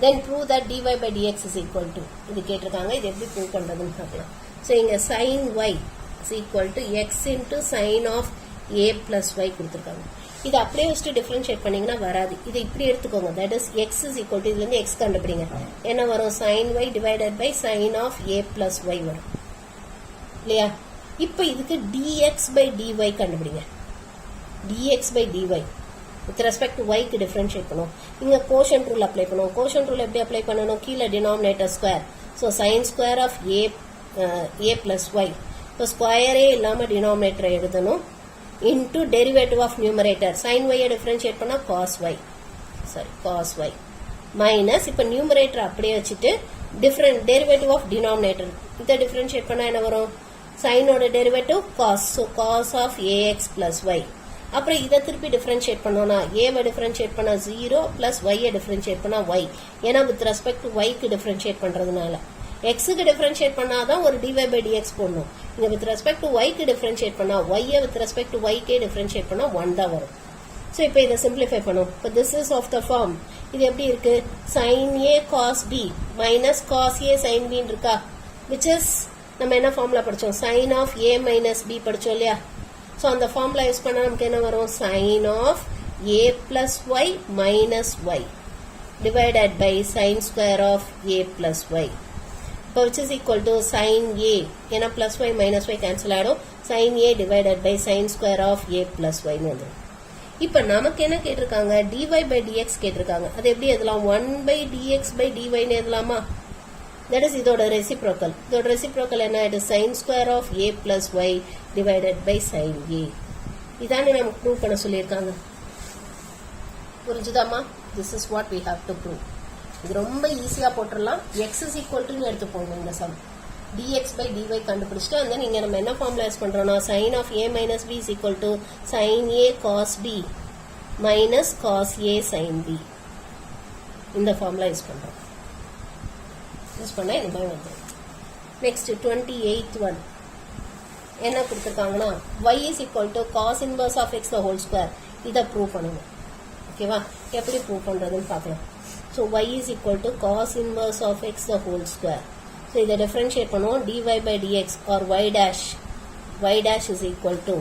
then prove that dy by dx is equal to இது கேட்டிருக்காங்க. இது எப்படி ப்ரூவ் பண்றதுன்னு பார்க்கலாம். ஸோ இங்க sin y is equal to x into sin of a plus y கொடுத்துருக்காங்க. இது அப்படியே வச்சுட்டு டிஃபரன்ஷியேட் பண்ணீங்கன்னா வராது. இது இப்படி எடுத்துக்கோங்க, that is x is equal to இதுல இருந்து x கண்டுபிடிங்க. என்ன வரும் sin y divided by sin of a plus y வரும் இல்லையா. இப்போ இதுக்கு dx by dy கண்டுபிடிங்க. dx by dy with respect to y க்கு டிஃபரன்ஷியேட் பண்ணுவோம். இங்க கோஷன்ட் ரூல் அப்ளை பண்ணுவோம். கோஷன்ட் ரூல் எப்படி அப்ளை பண்ணணும், கீழே denominator square. So sin square of a plus y. இப்போ ஸ்கொயரே இல்லாம டினாமினேட்டரை எழுதணும். into derivative of numerator sin y differentiate பண்ணா cos y minus இப்ப numerator அப்படியே வச்சிட்டு different derivative of denominator இத differentiate பண்ணா என்ன வரும் sin ஓட derivative cos, so cos of ax plus y. அப்புறம் இத திருப்பி differentiate பண்ணோம்னா a வை differentiate பண்ணா 0 plus y யை differentiate பண்ணா y. ஏன்னா with respect to y க்கு differentiate பண்றதுனால x க்கு differentiate பண்ணாதான் ஒரு dy by dx போடணும். இங்க with respect to y க்கு differentiate பண்ணா y யை with respect to y க்கு differentiate பண்ணா 1 தான் வரும். So இப்போ இத simplify பண்ணுவோம். இப்போ this is of the form. இது எப்படி இருக்கு sin a cos b minus cos a sin b இருக்கா, which is நம்ம என்ன ஃபார்முலா படிச்சோம் sin of a minus b படிச்சோம் இல்லையா. So அந்த ஃபார்முலா யூஸ் பண்ணா நமக்கு என்ன வரும் sin of a plus y minus y divided by sin square of a plus y. which is equal to sin a ஏன்னா plus y minus y cancel ஆயிடும் sin a divided by sin square of a plus y ன்னு வந்துரும். இப்போ நமக்கு என்ன கேட்டிருக்காங்க dy by dx கேட்டிருக்காங்க. அது எப்படி எழுதலாம் 1 by dx by dy ன்னு எழுதலாமா. that is இதோட reciprocal. இதோட reciprocal என்ன இது sin square of a plus y divided by sin a. இதானே நமக்கு ப்ரூவ் பண்ண சொல்லியிருக்காங்க. புரிஞ்சுதாமா? this is what we have to prove. இது ரொம்ப ஈஸியா போட்டுறலாம். x is equal to எடுத்துப்போங்க இந்த சம். dx by dy கண்டுபிடிச்சிட்டு and then இங்க நம்ம என்ன ஃபார்முலா யூஸ் பண்றோம்னா sin of a minus b is equal to sin a cos b minus cos a sin b. இந்த ஃபார்முலா யூஸ் பண்றோம். யூஸ் பண்ணா இந்த மாதிரி வந்துரும். Next 28th one. என்ன கொடுத்திருக்காங்கன்னா y is equal to cos inverse of x the whole square. இத ப்ரூவ் பண்ணனும். ஓகேவா? எப்படி ப்ரூவ் பண்றதுன்னு பார்க்கலாம். So y is equal to cos inverse of x the whole square. So இதை differentiate பண்ணுவோம் dy by dx or y dash is equal to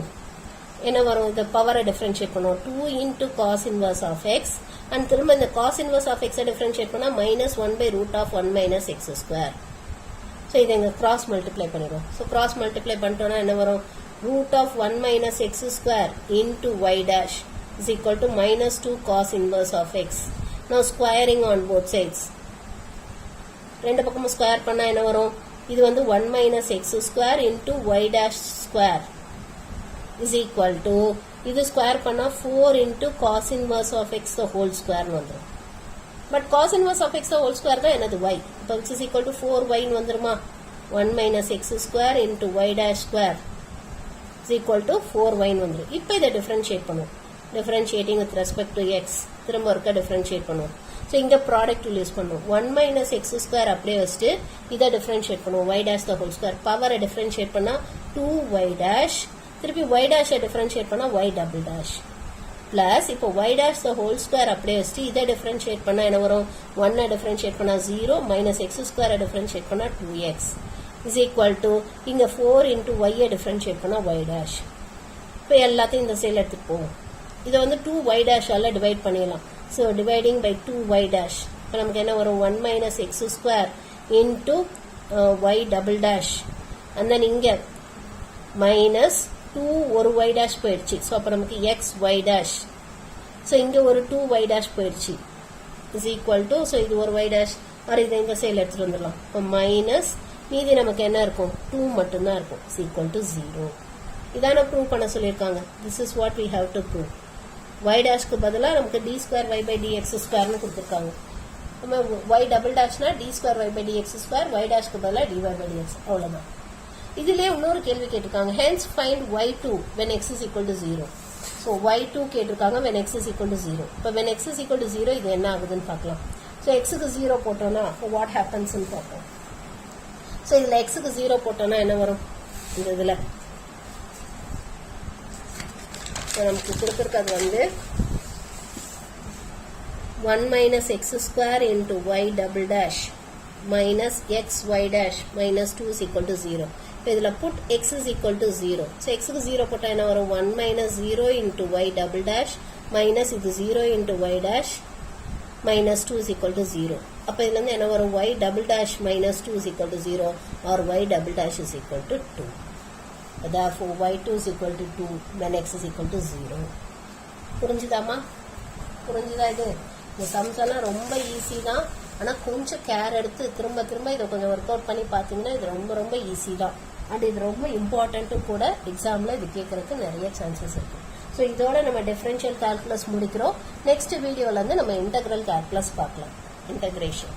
என்ன வரும் இந்த பவரை differentiate பண்ணுவோம் 2 into cos inverse of x and திரும்ப இந்த cos inverse of x differentiate பண்ணா minus 1 by root of 1 minus x square. So இதை இங்க cross multiply பண்ணிடுவோம். So cross multiply பண்ணிட்டோம்னா என்ன வரும் root of 1 minus x square into y dash is equal to minus 2 cos inverse of x. Now squaring on both sides. ரெண்டு பக்கமும் ஸ்கொயர் பண்ணா என்ன வரும் இது வந்து 1 minus x square into y dash square is equal to இது ஸ்கொயர் பண்ணா 4 into cos inverse of x the whole square வந்துரும். But cos inverse of x whole square தான் என்னது y. இப்போ x is equal to 4y வந்துருமா? 1 minus x square into y dash square is equal to 4y வந்துரும். இப்போ இதை differentiate பண்ணுவோம். Differentiating with respect to x. திரும்ப ஒருக்கா differentiate பண்ணுவோம். ஸோ இங்கே ப்ராடக்ட் ரூல் யூஸ் பண்ணுவோம். 1 minus x square அப்படியே வச்சுட்டு இதை differentiate பண்ணுவோம். y dash the whole square. பவரை differentiate பண்ணால் 2y dash. திருப்பி y dash differentiate பண்ணால் y double dash. Plus இப்போ y dash the whole square அப்படியே வச்சுட்டு இதை differentiate பண்ணால் என்ன வரும்? 1 differentiate பண்ணால் 0 minus x square differentiate பண்ணால் 2x is equal to இங்கே 4 into y differentiate பண்ணால் y dash. இப்போ எல்லாத்தையும் இந்த சைடில் எடுத்துகிட்டு போவோம். இதை வந்து 2y dash ஆல் டிவைட் பண்ணிடலாம். So dividing by 2y dash. இப்போ நமக்கு என்ன வரும்? 1 minus x square into y double dash. and then இங்கே minus 2 ஒரு y dash போயிடுச்சு. ஸோ அப்போ நமக்கு x y dash. ஸோ இங்கே ஒரு 2y dash போயிடுச்சு is equal to, ஸோ இது ஒரு y dash or இதை இந்த சைடில் எடுத்துகிட்டு வந்துடலாம். இப்போ மைனஸ் மீதி நமக்கு என்ன இருக்கும்? 2 மட்டும்தான் இருக்கும். is equal to 0. இதான ப்ரூவ் பண்ண சொல்லியிருக்காங்க. This is what we have to prove. y டேஷ்க்கு பதிலாக நமக்கு d square y by dx ஸ்கொயர்னு கொடுத்துருக்காங்க. நம்ம y டபுள் டேஷ்னா d square y by dx square, y டேஷ்க்கு பதிலாக dy by dx. அவ்வளோதான். இதிலே இன்னொரு கேள்வி கேட்டிருக்காங்க. hence find y2 when x is equal to 0. So y2 கேட்டிருக்காங்க when x is equal to 0. இப்போ when x is equal to 0 இது என்ன ஆகுதுன்னு பார்க்கலாம். ஸோ எக்ஸுக்கு 0 போட்டோம்னா வாட் ஹேப்பன்ஸ்ன்னு பார்ப்போம். ஸோ இதில் எக்ஸுக்கு 0 போட்டோம்னா என்ன வரும்? இந்த இதில் நமக்கு கொடுத்துருக்கிறது வந்து 1 minus x square into y double dash minus x y dash minus 2 is equal to 0. இப்போ இதில் put x is equal to 0. So எக்ஸுக்கு 0 போட்டால் என்ன வரும்? 1 minus 0 into y double dash minus இது 0 into y dash minus 2 is equal to 0. அப்போ இதுலேருந்து என்ன வரும்? y double dash minus 2 is equal to 0 or y double dash is equal to 2. Therefore y2 is equal to 2 when x is equal to 0. புரிஞ்சுதாமா? புரிஞ்சுதா? இது இந்த சம்ஸ் எல்லாம் ரொம்ப ஈஸி தான். ஆனால் கொஞ்சம் கேர் எடுத்து திரும்ப திரும்ப இதை கொஞ்சம் ஒர்க் அவுட் பண்ணி பார்த்தீங்கன்னா இது ரொம்ப ரொம்ப ஈஸி தான். அண்ட் இது ரொம்ப இம்பார்ட்டண்ட்டும் கூட. எக்ஸாமில் இது கேட்கறதுக்கு நிறைய சான்சஸ் இருக்குது. ஸோ இதோட நம்ம டிஃபரன்ஷியல் கால்குலஸ் முடிக்கிறோம். நெக்ஸ்ட் வீடியோவில் வந்து நம்ம இன்டெக்ரல் கால்குலஸ் பார்க்கலாம். இன்டெகிரேஷன்.